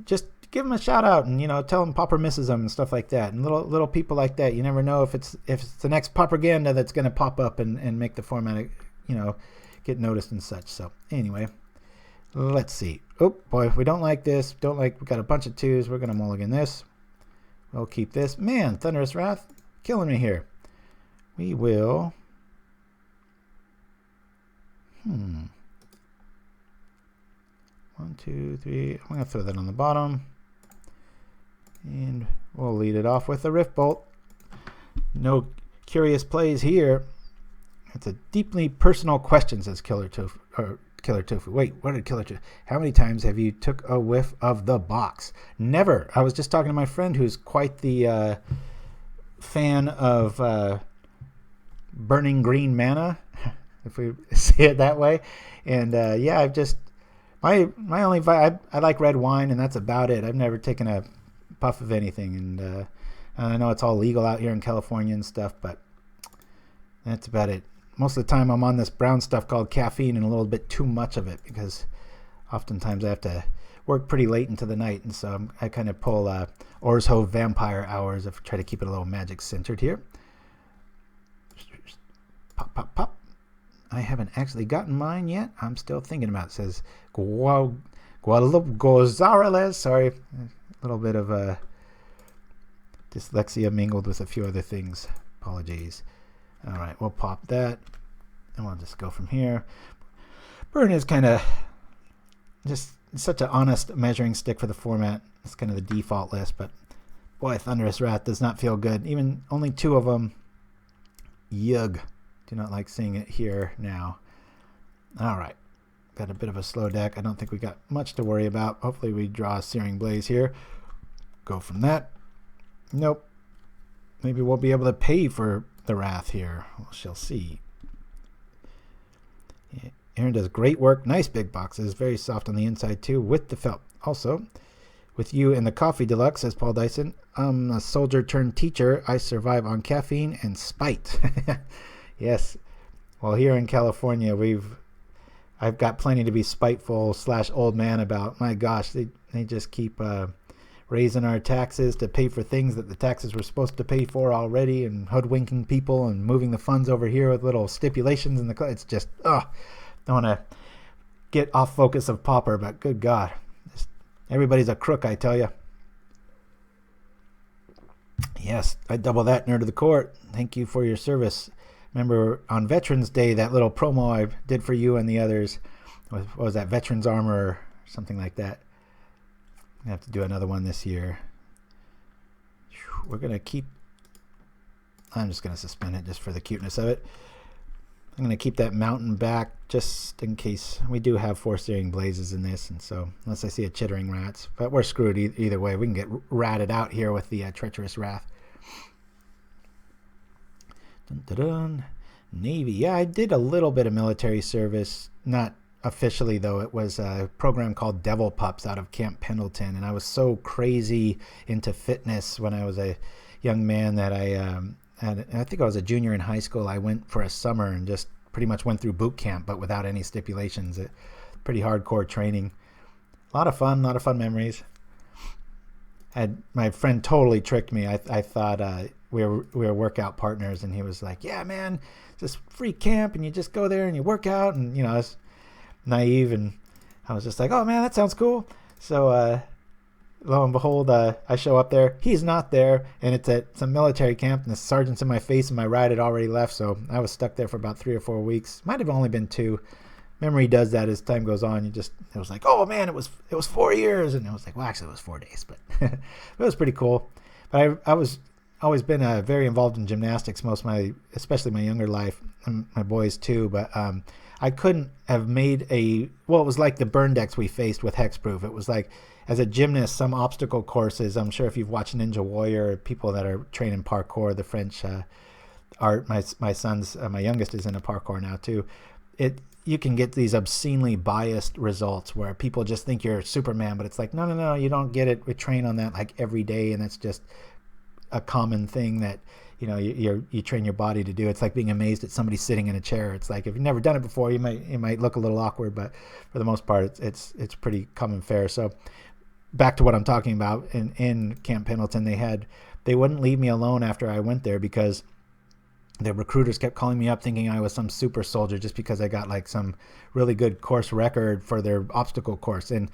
just give them a shout out, and, you know, tell them Pauper misses them and stuff like that. And little people like that, you never know if it's the next Pauperganda that's going to pop up and make the format, you know, get noticed and such. So anyway, let's see. Oh boy, we don't like this. We got a bunch of 2s. We're gonna mulligan this. We'll keep this. Man, Thunderous Wrath killing me here. We will 1, 2, 3. I'm gonna throw that on the bottom, and we'll lead it off with a Rift Bolt. No curious plays here. It's a deeply personal question, says Killer Tofu. Wait, what did Killer Tofu? How many times have you took a whiff of the box? Never. I was just talking to my friend who's quite the fan of burning green mana, if we say it that way. And yeah, I've just my only vibe. I like red wine, and that's about it. I've never taken a puff of anything, and I know it's all legal out here in California and stuff, but that's about it. Most of the time I'm on this brown stuff called caffeine, and a little bit too much of it, because oftentimes I have to work pretty late into the night, and so I kind of pull Orzhov vampire hours if I try to keep it a little magic centered here. Pop, pop, pop. I haven't actually gotten mine yet. I'm still thinking about it. It says Guadalupe Gozarales. Sorry, a little bit of dyslexia mingled with a few other things. Apologies. All right, we'll pop that, and we'll just go from here. Burn is kind of just such an honest measuring stick for the format. It's kind of the default list, but boy, Thunderous Wrath does not feel good. Even only 2 of them. Yug. Do not like seeing it here now. All right, got a bit of a slow deck. I don't think we got much to worry about. Hopefully we draw a Searing Blaze here. Go from that. Nope. Maybe we'll be able to pay for the Wrath here. We shall see. Yeah, Aaron does great work. Nice big boxes. Very soft on the inside too, with the felt. Also, with you and the coffee deluxe, says Paul Dyson. I'm a soldier turned teacher. I survive on caffeine and spite. Yes. Well, here in California, I've got plenty to be spiteful / old man about. My gosh, they just keep raising our taxes to pay for things that the taxes were supposed to pay for already, and hoodwinking people and moving the funds over here with little stipulations in the. It's just don't want to get off focus of Pauper, but good God, everybody's a crook, I tell you. Yes, I double that, Nerd of the Court. Thank you for your service. Remember on Veterans Day, that little promo I did for you and the others. What was that? Veterans Armor or something like that. I have to do another one this year. We're going to keep... I'm just going to suspend it just for the cuteness of it. I'm going to keep that mountain back just in case. We do have 4 steering blazes in this, and so unless I see a chittering rats. But we're screwed either way. We can get ratted out here with the treacherous wrath. Dun, dun, dun. Navy. Yeah, I did a little bit of military service. Not officially, though. It was a program called Devil Pups out of Camp Pendleton, and I was so crazy into fitness when I was a young man that I think I was a junior in high school. I went for a summer and just pretty much went through boot camp, but without any stipulations. Pretty hardcore training. A lot of fun memories. My friend totally tricked me. I thought we were workout partners, and he was like, "Yeah, man, it's just free camp, and you just go there and you work out." And I was naive, and I was just like, "Oh man, that sounds cool." So lo and behold, I show up there. He's not there, and it's at some military camp, and the sergeant's in my face, and my ride had already left, so I was stuck there for about 3 or 4 weeks. Might have only been 2. Memory does that as time goes on. It was like, oh man, it was 4 years, and it was like, well, actually it was 4 days, but it was pretty cool. But I was always been very involved in gymnastics especially my younger life, and my boys too, but I couldn't have made it was like the burn decks we faced with Hexproof. It was like, as a gymnast, some obstacle courses, I'm sure if you've watched Ninja Warrior, people that are trained in parkour, the French art, my youngest is into parkour now too. You can get these obscenely biased results where people just think you're Superman, but it's like, no, you don't get it. We train on that like every day, and that's just a common thing that you train your body to do. It's like being amazed at somebody sitting in a chair. It's like if you've never done it before, it might look a little awkward, but for the most part, it's pretty common fare. So back to what I'm talking about, in Camp Pendleton, they wouldn't leave me alone after I went there because the recruiters kept calling me up thinking I was some super soldier just because I got like some really good course record for their obstacle course. And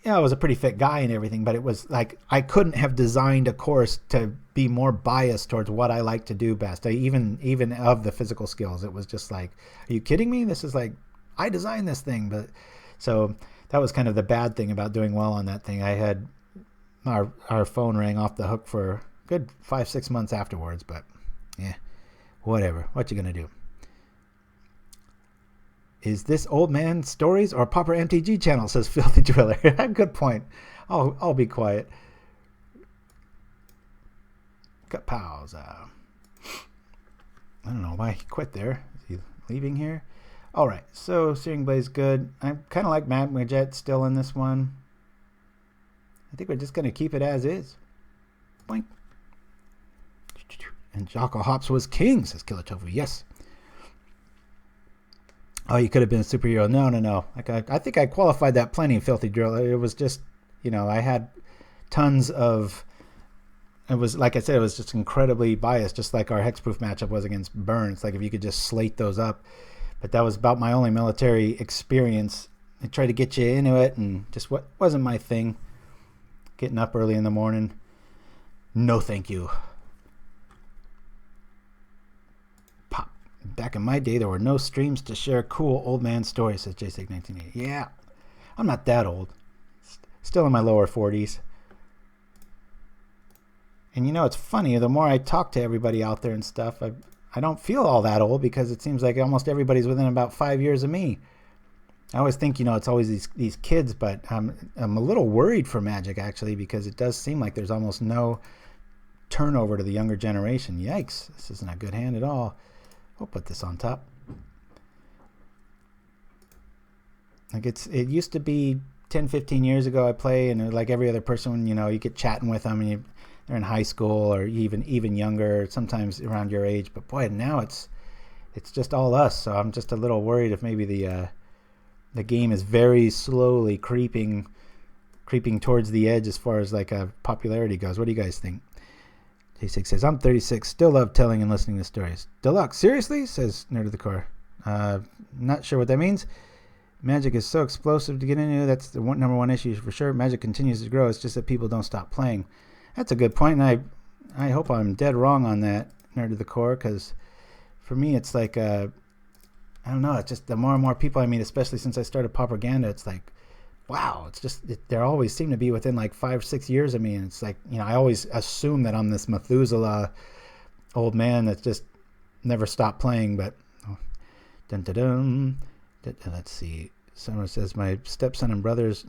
I was a pretty fit guy and everything, but it was like I couldn't have designed a course to be more biased towards what I like to do best. Even of the physical skills, it was just like, are you kidding me? This is like, I designed this thing. But so that was kind of the bad thing about doing well on that thing. I had our phone rang off the hook for a good 5-6 months afterwards, but yeah. Whatever. What you gonna do? Is this old man stories or Pauper MTG channel? Says Filthy Driller. Good point. I'll be quiet. Got pals. I don't know why he quit there. Is he leaving here? All right. So Searing Blaze good. I kind of like Magma Jet still in this one. I think we're just gonna keep it as is. Boink. And Jocko Hops was king, says Killer Tofu. Yes. Oh, you could have been a superhero. No. I think I qualified that plenty, Filthy Driller. It was just, I had tons of... It was, like I said, it was just incredibly biased, just like our Hexproof matchup was against Burn. It's like if you could just slate those up. But that was about my only military experience. I tried to get you into it, and just wasn't my thing. Getting up early in the morning. No, thank you. Back in my day, there were no streams to share cool old man stories, says JSig1980. Yeah, I'm not that old. Still in my lower 40s. And it's funny, the more I talk to everybody out there and stuff, I don't feel all that old because it seems like almost everybody's within about 5 years of me. I always think, it's always these kids, but I'm a little worried for Magic, actually, because it does seem like there's almost no turnover to the younger generation. Yikes, this isn't a good hand at all. We'll put this on top. Like it used to be 10, 15 years ago I play, and like every other person, you get chatting with them, and they're in high school or even younger, sometimes around your age. But boy, now it's it's just all us. So I'm just a little worried if maybe the game is very slowly creeping towards the edge as far as like popularity goes. What do you guys think? J6 says, I'm 36, still love telling and listening to stories. Deluxe, seriously? Says Nerd of the Core. Not sure what that means. Magic is so explosive to get into. That's the number one issue for sure. Magic continues to grow. It's just that people don't stop playing. That's a good point, and I hope I'm dead wrong on that, Nerd of the Core, because for me it's like, I don't know, it's just the more and more people I meet, especially since I started Pauperganda, it's like, wow, it's just, they always seem to be within like 5-6 years of me, and it's like, I always assume that I'm this Methuselah old man that's just never stopped playing, but let's see. Someone says my stepson and brothers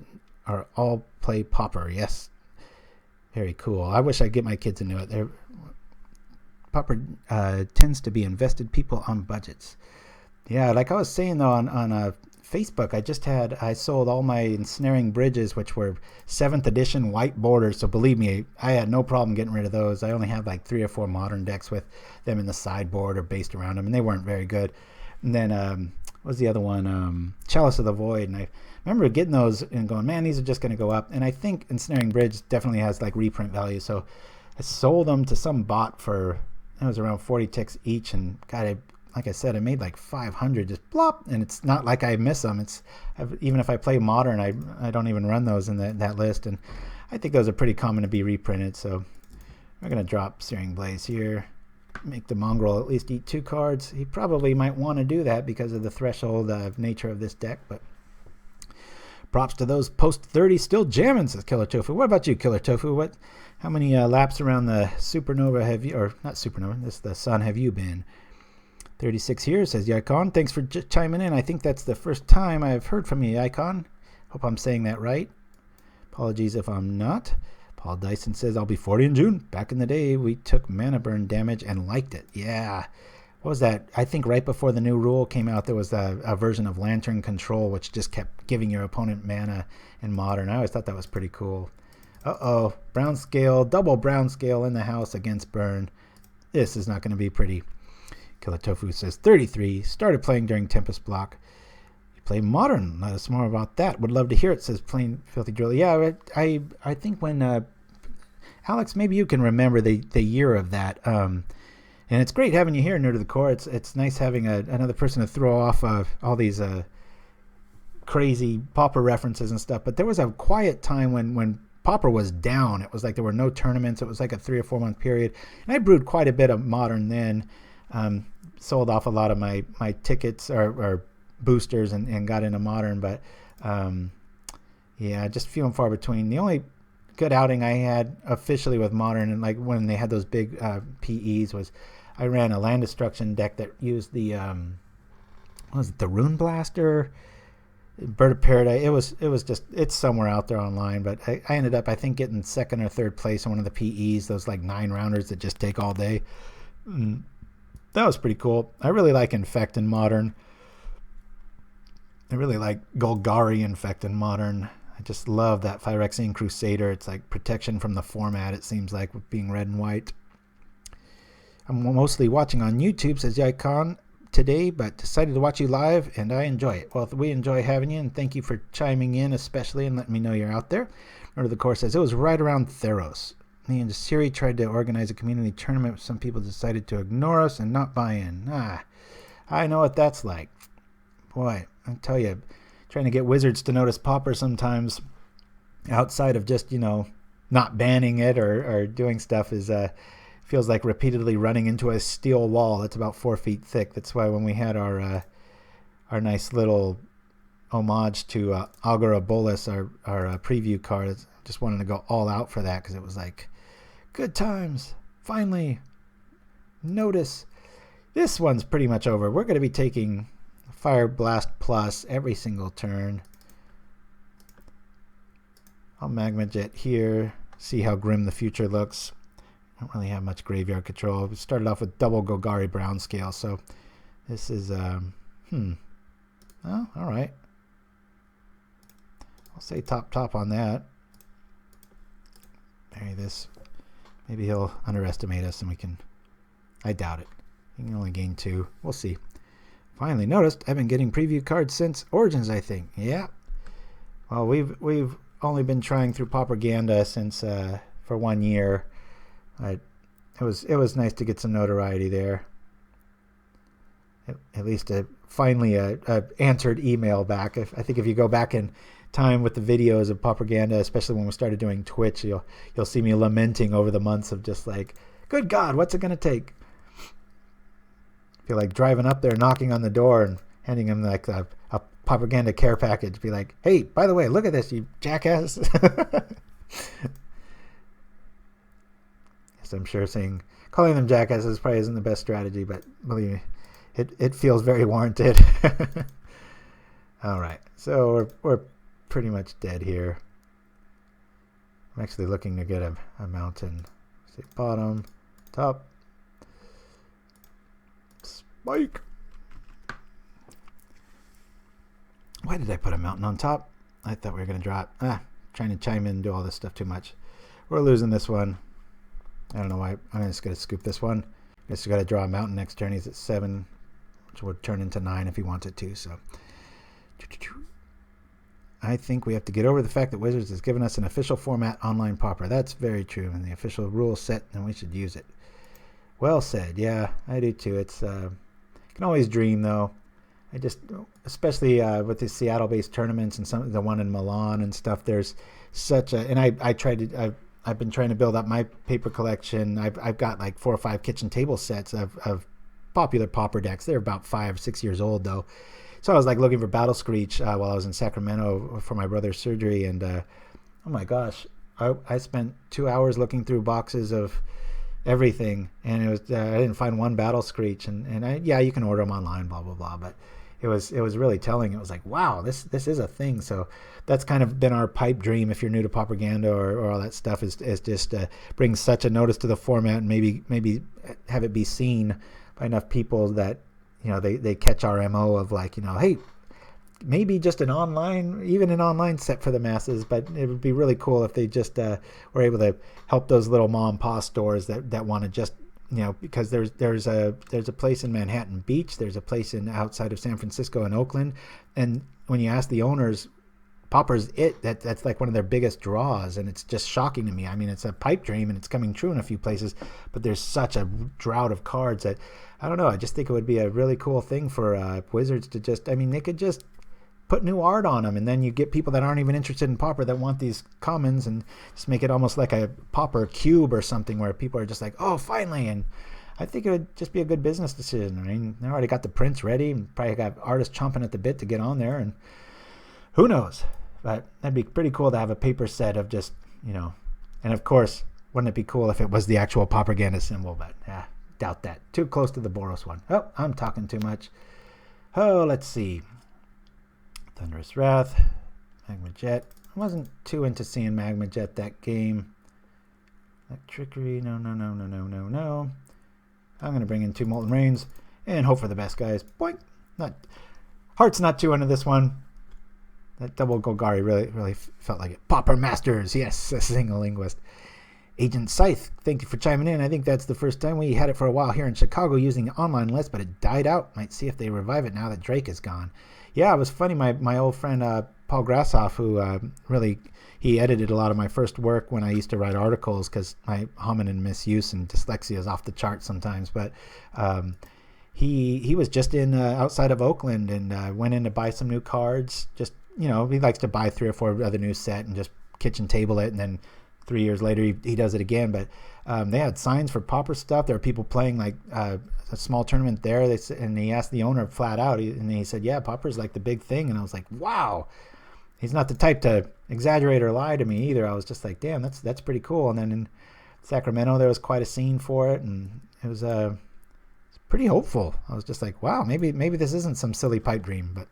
are all play Pauper. Yes, very cool. I wish I'd get my kids into it. Pauper tends to be invested people on budgets. Yeah, like I was saying though on Facebook, I sold all my ensnaring bridges, which were 7th edition white borders. So believe me, I had no problem getting rid of those. I only have like 3 or 4 modern decks with them in the sideboard or based around them, and they weren't very good. And then what was the other one? Chalice of the Void. And I remember getting those and going, man, these are just going to go up. And I think Ensnaring Bridge definitely has like reprint value. So I sold them to some bot for, it was around 40 ticks each. And God, like I said, I made like 500 just plop. And it's not like I miss them. Even if I play Modern, I don't even run those in that list. And I think those are pretty common to be reprinted. So we're going to drop Searing Blaze here. Make the Mongrel at least eat 2 cards. He probably might want to do that because of the threshold nature of this deck, but props to those post 30 still jamming, says Killer Tofu. What about you, Killer Tofu? How many laps around the supernova have you, or not supernova, this the sun, have you been? 36 here, says Yikon. Thanks for chiming in. I think that's the first time I've heard from you, Yikon. Hope I'm saying that right. Apologies if I'm not. Paul Dyson says, I'll be 40 in June. Back in the day, we took mana burn damage and liked it. Yeah. What was that? I think right before the new rule came out, there was a version of Lantern Control, which just kept giving your opponent mana in Modern. I always thought that was pretty cool. Uh-oh. Brown Scale, double Brown Scale in the house against Burn. This is not going to be pretty. Killer Tofu says, 33. Started playing during Tempest Block. Play Modern. Let us more about that. Would love to hear it, says Plain Filthy Drill. Yeah, I think when Alex, maybe you can remember the year of that. And it's great having you here, Nerd of the Core. It's nice having another person to throw off all these crazy Pauper references and stuff. But there was a quiet time when Pauper was down. It was like there were no tournaments. It was like a 3 or 4 month period. And I brewed quite a bit of Modern then. Sold off a lot of my tickets or boosters and got into Modern, but yeah, just few and far between. The only good outing I had officially with Modern, and like when they had those big PEs, was I ran a land destruction deck that used the what was it, the Rune Blaster, Bird of Paradise. It was just, it's somewhere out there online, but I ended up, I think, getting 2nd or 3rd place in one of the PEs, those like 9 rounders that just take all day. That was pretty cool. I really like Infect in Modern. I really like Golgari Infect in Modern. I just love that Phyrexian Crusader. It's like protection from the format, it seems like, with being red and white. I'm mostly watching on YouTube, says Yikon, today, but decided to watch you live, and I enjoy it. Well, we enjoy having you, and thank you for chiming in, especially, and letting me know you're out there. Nerd of the Core says, it was right around Theros. Me and Siri tried to organize a community tournament, but some people decided to ignore us and not buy in. I know what that's like. Boy, I tell you, trying to get wizards to notice Pauper sometimes, outside of just, not banning it or doing stuff, is feels like repeatedly running into a steel wall that's about 4 feet thick. That's why when we had our nice little homage to Algora Bolas, our preview card, just wanted to go all out for that, because it was like, good times, finally, notice. This one's pretty much over. We're going to be taking Fire Blast Plus every single turn. I'll Magma Jet here, see how grim the future looks. I don't really have much graveyard control. We started off with double Golgari Brown Scale, so this is, oh, alright. I'll say top on that. Bury this. Maybe he'll underestimate us and we can, I doubt it. He can only gain 2. We'll see. Finally noticed I've been getting preview cards since Origins, I think. Yeah. Well, we've only been trying through Pauperganda since for 1 year. It was nice to get some notoriety there. At least finally a answered email back. I think if you go back in time with the videos of Pauperganda, especially when we started doing Twitch, you'll see me lamenting over the months of just like, good God, what's it going to take? I feel like driving up there, knocking on the door and handing him like a Pauperganda care package. Be like, hey, by the way, look at this, you jackass. Yes, I'm sure calling them jackasses probably isn't the best strategy, but believe me, it feels very warranted. All right, so we're pretty much dead here. I'm actually looking to get a mountain. See, bottom, top, spike. Why did I put a mountain on top? I thought we were going to drop. Trying to chime in and do all this stuff too much. We're losing this one. I don't know why. I'm just going to scoop this one. Guess we got to draw a mountain next turn. He's at 7, which would turn into 9 if he wanted to. So I think we have to get over the fact that Wizards has given us an official format online Pauper. That's very true. And the official rule set, and we should use it. Well said. Yeah, I do too. It's you can always dream though. I just, especially with the Seattle-based tournaments and the one in Milan and stuff. There's such a, and I've been trying to build up my paper collection. I've got like 4 or 5 kitchen table sets of popular Pauper decks. They're about 5 or 6 years old though. So I was like looking for Battle Screech while I was in Sacramento for my brother's surgery, and oh my gosh, I spent 2 hours looking through boxes of everything, and it was I didn't find one Battle Screech, and you can order them online, blah blah blah, but it was really telling. It was like, wow, this is a thing. So that's kind of been our pipe dream. If you're new to Pauperganda or all that stuff, is just bring such a notice to the format, and maybe have it be seen by enough people that they catch our MO of like, hey, maybe just an online set for the masses. But it would be really cool if they just were able to help those little mom and pop stores that want to just, because there's a place in Manhattan Beach, there's a place outside of San Francisco and Oakland, and when you ask the owners, Pauper's that's like one of their biggest draws, and it's just shocking to me. I mean, it's a pipe dream and it's coming true in a few places, but there's such a drought of cards that I don't know. I just think it would be a really cool thing for Wizards to just, they could just put new art on them, and then you get people that aren't even interested in Pauper that want these commons, and just make it almost like a Pauper cube or something where people are just like, oh, finally. And I think it would just be a good business decision. I mean, they already got the prints ready, and probably got artists chomping at the bit to get on there, and who knows? But that'd be pretty cool to have a paper set of just, and of course, wouldn't it be cool if it was the actual Pauperganda symbol? But doubt that. Too close to the Boros one. Oh, I'm talking too much. Oh, let's see. Thunderous Wrath, Magma Jet. I wasn't too into seeing Magma Jet that game. That Trickery, no. I'm going to bring in 2 Molten Rains and hope for the best, guys. Boink. Heart's not too into this one. That double Golgari really felt like it. Pauper Masters, yes, a single linguist. Agent Scythe, thank you for chiming in. I think that's the first time. We had it for a while here in Chicago using the online list, but it died out. Might see if they revive it now that Drake is gone. Yeah, it was funny. My old friend Paul Grassoff, who he edited a lot of my first work when I used to write articles, because my hominin misuse and dyslexia is off the chart sometimes. But he was just in outside of Oakland and went in to buy some new cards. Just he likes to buy 3 or 4 other new set and just kitchen table it, and then 3 years later he does it again. But they had signs for Pauper stuff. There were people playing like a small tournament there. And he asked the owner flat out, and he said, yeah, Pauper's like the big thing. And I was like, wow. He's not the type to exaggerate or lie to me either. I was just like, damn, that's pretty cool. And then in Sacramento there was quite a scene for it, and it was pretty hopeful. I was just like, wow, maybe this isn't some silly pipe dream, but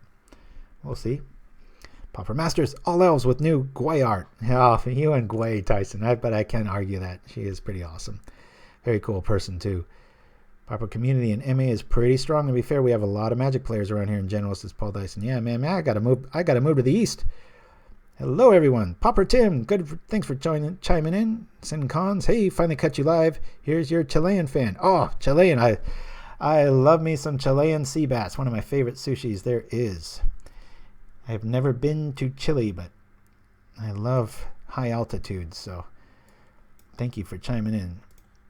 we'll see. Pauper Masters, all elves with new Gwei art. Oh, you and Gwei, Tyson. But I can't argue that. She is pretty awesome. Very cool person, too. Pauper community in MA is pretty strong. To be fair, we have a lot of Magic players around here in general, says Paul Dyson. Yeah, man, I gotta move to the east. Hello, everyone. Pauper Tim, thanks for chiming in. Sin Cons, hey, finally cut you live. Here's your Chilean fan. Oh, Chilean, I love me some Chilean sea bass, one of my favorite sushis there is. I've never been to Chile, but I love high altitudes, so thank you for chiming in.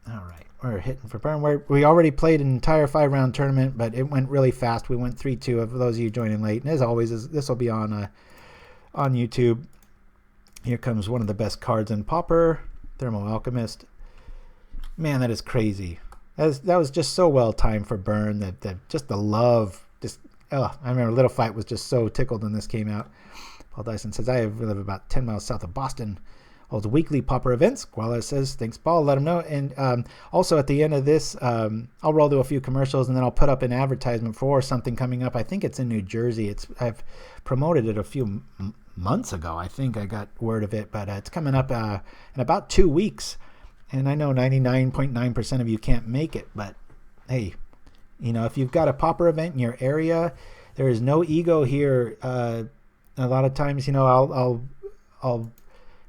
All right, we're hitting for burn. We already played an entire 5-round tournament, but it went really fast. We went 3-2 of those of you joining late. And as always, this will be on YouTube. Here comes one of the best cards in Pauper, Thermal Alchemist. Man, that is crazy. That was just so well timed for burn. That just the love. I remember Little Fight was just so tickled when this came out. Paul Dyson says, I live about 10 miles south of Boston. Holds weekly Pauper events. Guala says, thanks, Paul. Let him know. And also at the end of this, I'll roll to a few commercials, and then I'll put up an advertisement for something coming up. I think it's in New Jersey. I've promoted it a few months ago. I think I got word of it, but it's coming up in about 2 weeks. And I know 99.9% of you can't make it, but hey, if you've got a Pauper event in your area, there is no ego here. A lot of times, I'll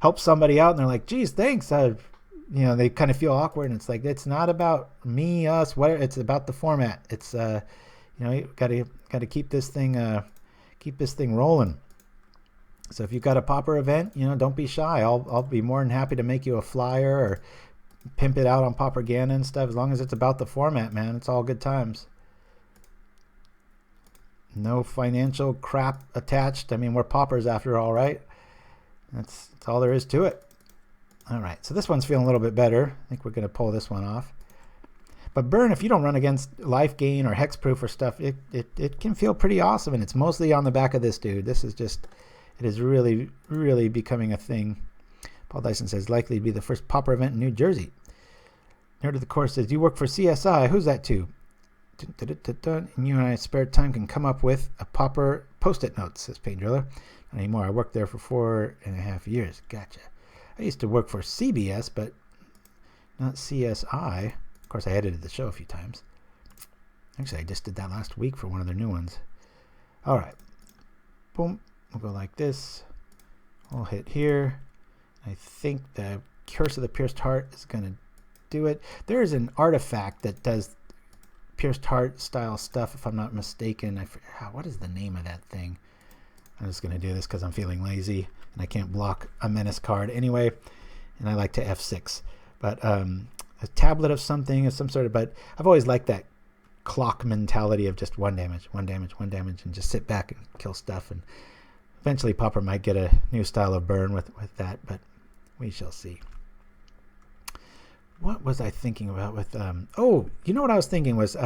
help somebody out and they're like, geez, thanks. They kind of feel awkward, and it's like, it's not about me, us, whatever. It's about the format. It's, you got to keep this thing rolling. So if you've got a Pauper event, don't be shy. I'll be more than happy to make you a flyer or pimp it out on Pauperganda and stuff. As long as it's about the format, man, it's all good times. No financial crap attached. I mean, we're Paupers after all, right? That's all there is to it. All right, so this one's feeling a little bit better. I think we're going to pull this one off. But burn, if you don't run against life gain or hexproof or stuff, it can feel pretty awesome, and it's mostly on the back of this dude. This is just, it is really, really becoming a thing. Paul Dyson says, likely to be the first Pauper event in New Jersey. Nerd of the Course says, you work for CSI. Who's that to? And you and I spare time can come up with a Pauper post-it notes, says Pain Driller. Not anymore. I worked there for 4.5 years. Gotcha. I used to work for CBS, but not CSI. Of course, I edited the show a few times. Actually, I just did that last week for one of their new ones. All right. Boom. We'll go like this. We'll hit here. I think the Curse of the Pierced Heart is going to do it. There is an artifact that does Pierced Heart style stuff, if I'm not mistaken. I forget what is the name of that thing. I'm just going to do this because I'm feeling lazy and I can't block a menace card anyway, and I like to F6. But a tablet of something is some sort of, but I've always liked that clock mentality of just 1 damage, 1 damage, 1 damage, and just sit back and kill stuff. And eventually Pauper might get a new style of burn with that, but we shall see. What was I thinking about with, what I was thinking was,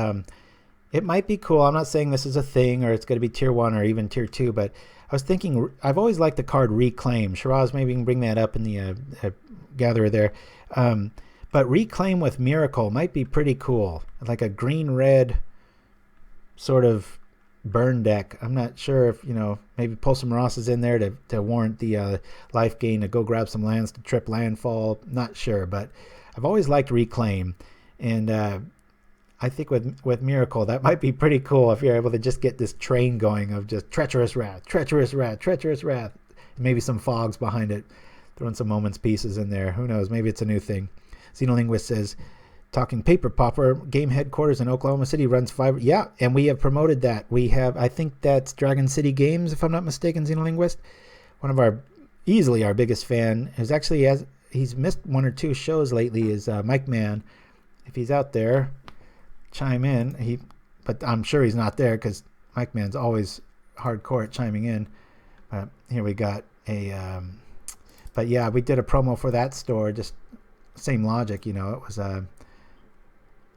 it might be cool. I'm not saying this is a thing or it's going to be tier 1 or even tier 2, but I was thinking, I've always liked the card Reclaim. Shiraz, maybe you can bring that up in the gatherer there. But Reclaim with Miracle might be pretty cool. Like a green-red sort of burn deck. I'm not sure if, maybe pull some Rosses in there to warrant the life gain to go grab some lands to trip landfall. Not sure, but I've always liked Reclaim. And I think with Miracle, that might be pretty cool if you're able to just get this train going of just Treacherous Wrath, Treacherous Wrath, Treacherous Wrath. Maybe some fogs behind it. Throwing some Moments pieces in there. Who knows? Maybe it's a new thing. Xenolinguist says, talking paper Pauper, game headquarters in Oklahoma City runs 5. Yeah, and we have promoted that. We have, I think that's Dragon City Games, if I'm not mistaken, Xenolinguist. One of easily our biggest fan, who's actually he's missed 1 or 2 shows lately, is Mike Mann. If he's out there, chime in. But I'm sure he's not there because Mike Mann's always hardcore at chiming in. Here we got but yeah, we did a promo for that store, just same logic, it was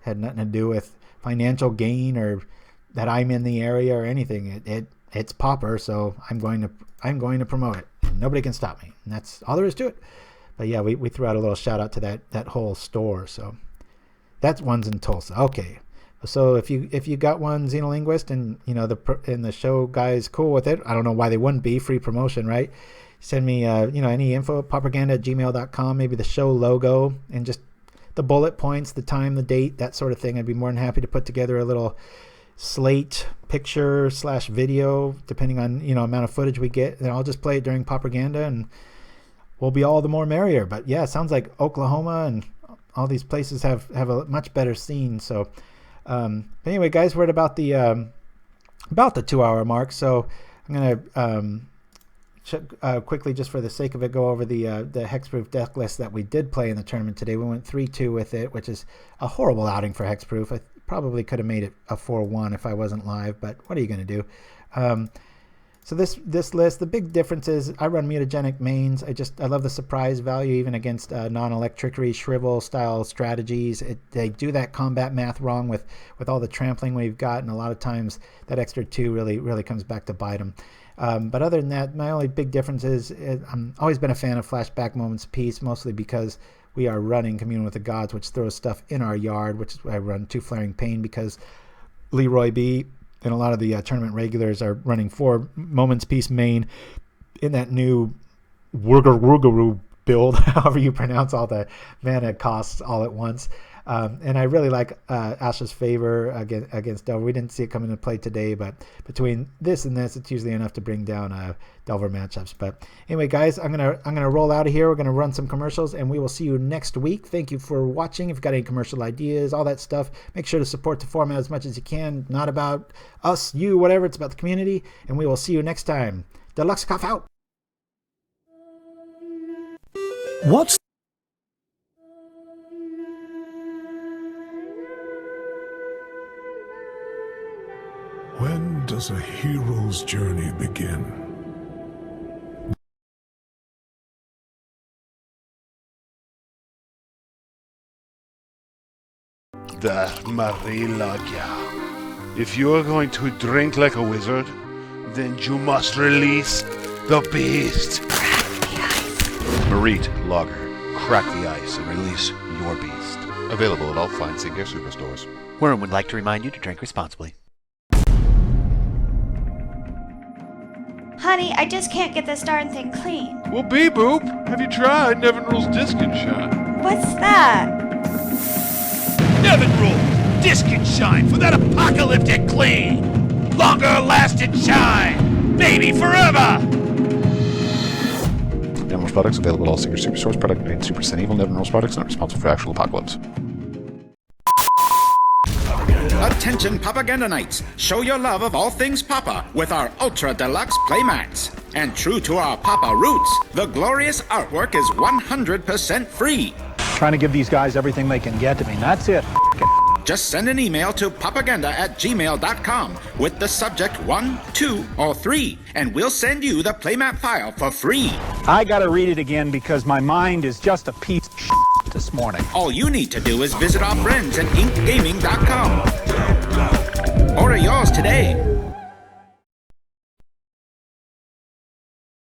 had nothing to do with financial gain or that I'm in the area or anything. It's Pauper, so I'm going to promote it. And nobody can stop me, and that's all there is to it. But yeah, we threw out a little shout out to that whole store. So that one's in Tulsa. Okay, so if you got one, Xenolinguist, and the show guy is cool with it, I don't know why they wouldn't be. Free promotion, right? Send me any info at pauperganda@gmail.com, maybe the show logo and just the bullet points, the time, the date, that sort of thing. I'd be more than happy to put together a little slate picture / video, depending on amount of footage we get, and I'll just play it during Pauperganda, and we'll be all the more merrier. But yeah, it sounds like Oklahoma and all these places have a much better scene. So But anyway, guys, we're at about the 2-hour mark, so I'm going to quickly, just for the sake of it, go over the Hexproof deck list that we did play in the tournament today. We went 3-2 with it, which is a horrible outing for Hexproof. I probably could have made it a 4-1 if I wasn't live, but what are you going to do? So this list, the big difference is I run mutagenic mains. I love the surprise value even against non-electricity shrivel style strategies. They do that combat math wrong with all the trampling we've got, and a lot of times that extra 2 really comes back to bite them. But other than that, my only big difference is I'm always been a fan of Flashback Moments Peace, mostly because we are running Commune with the Gods, which throws stuff in our yard, which is why I run 2 Flaring Pain, because Leroy B and a lot of the tournament regulars are running 4 Moments Peace main in that new Wurgaroo build, however you pronounce all the mana costs all at once. And I really like Asha's Favor against Delver. We didn't see it come into play today, but between this and this, it's usually enough to bring down Delver matchups. But anyway, guys, I'm gonna roll out of here. We're gonna run some commercials, and we will see you next week. Thank you for watching. If you've got any commercial ideas, all that stuff, make sure to support the format as much as you can. Not about us, you, whatever. It's about the community, and we will see you next time. Deluxe Cough out. What's When does a hero's journey begin? The Marilagia. If you are going to drink like a wizard, then you must release the beast. Marit Lager. Crack the ice and release your beast. Available at all fine Sinclair superstores. Worm would like to remind you to drink responsibly. Honey, I just can't get this darn thing clean. Well, Boop, have you tried Nevinrul's Disc and Shine? What's that? Nevinrul Disc and Shine for that apocalyptic clean! Longer lasting shine! Maybe forever! Nevinrul's products available at all Sinclair superstores. Product made Super Sin Evil. Nevinrul's products not responsible for actual apocalypse. Attention Pauperganda Knights! Show your love of all things Papa with our Ultra Deluxe Playmats. And true to our Papa roots, the glorious artwork is 100% free. Trying to give these guys everything they can get to me, that's it. Just send an email to pauperganda@gmail.com with the subject 1, 2, or 3, and we'll send you the playmat file for free. I gotta read it again because my mind is just a piece of shit this morning. All you need to do is visit our friends at inkgaming.com. Order yours today.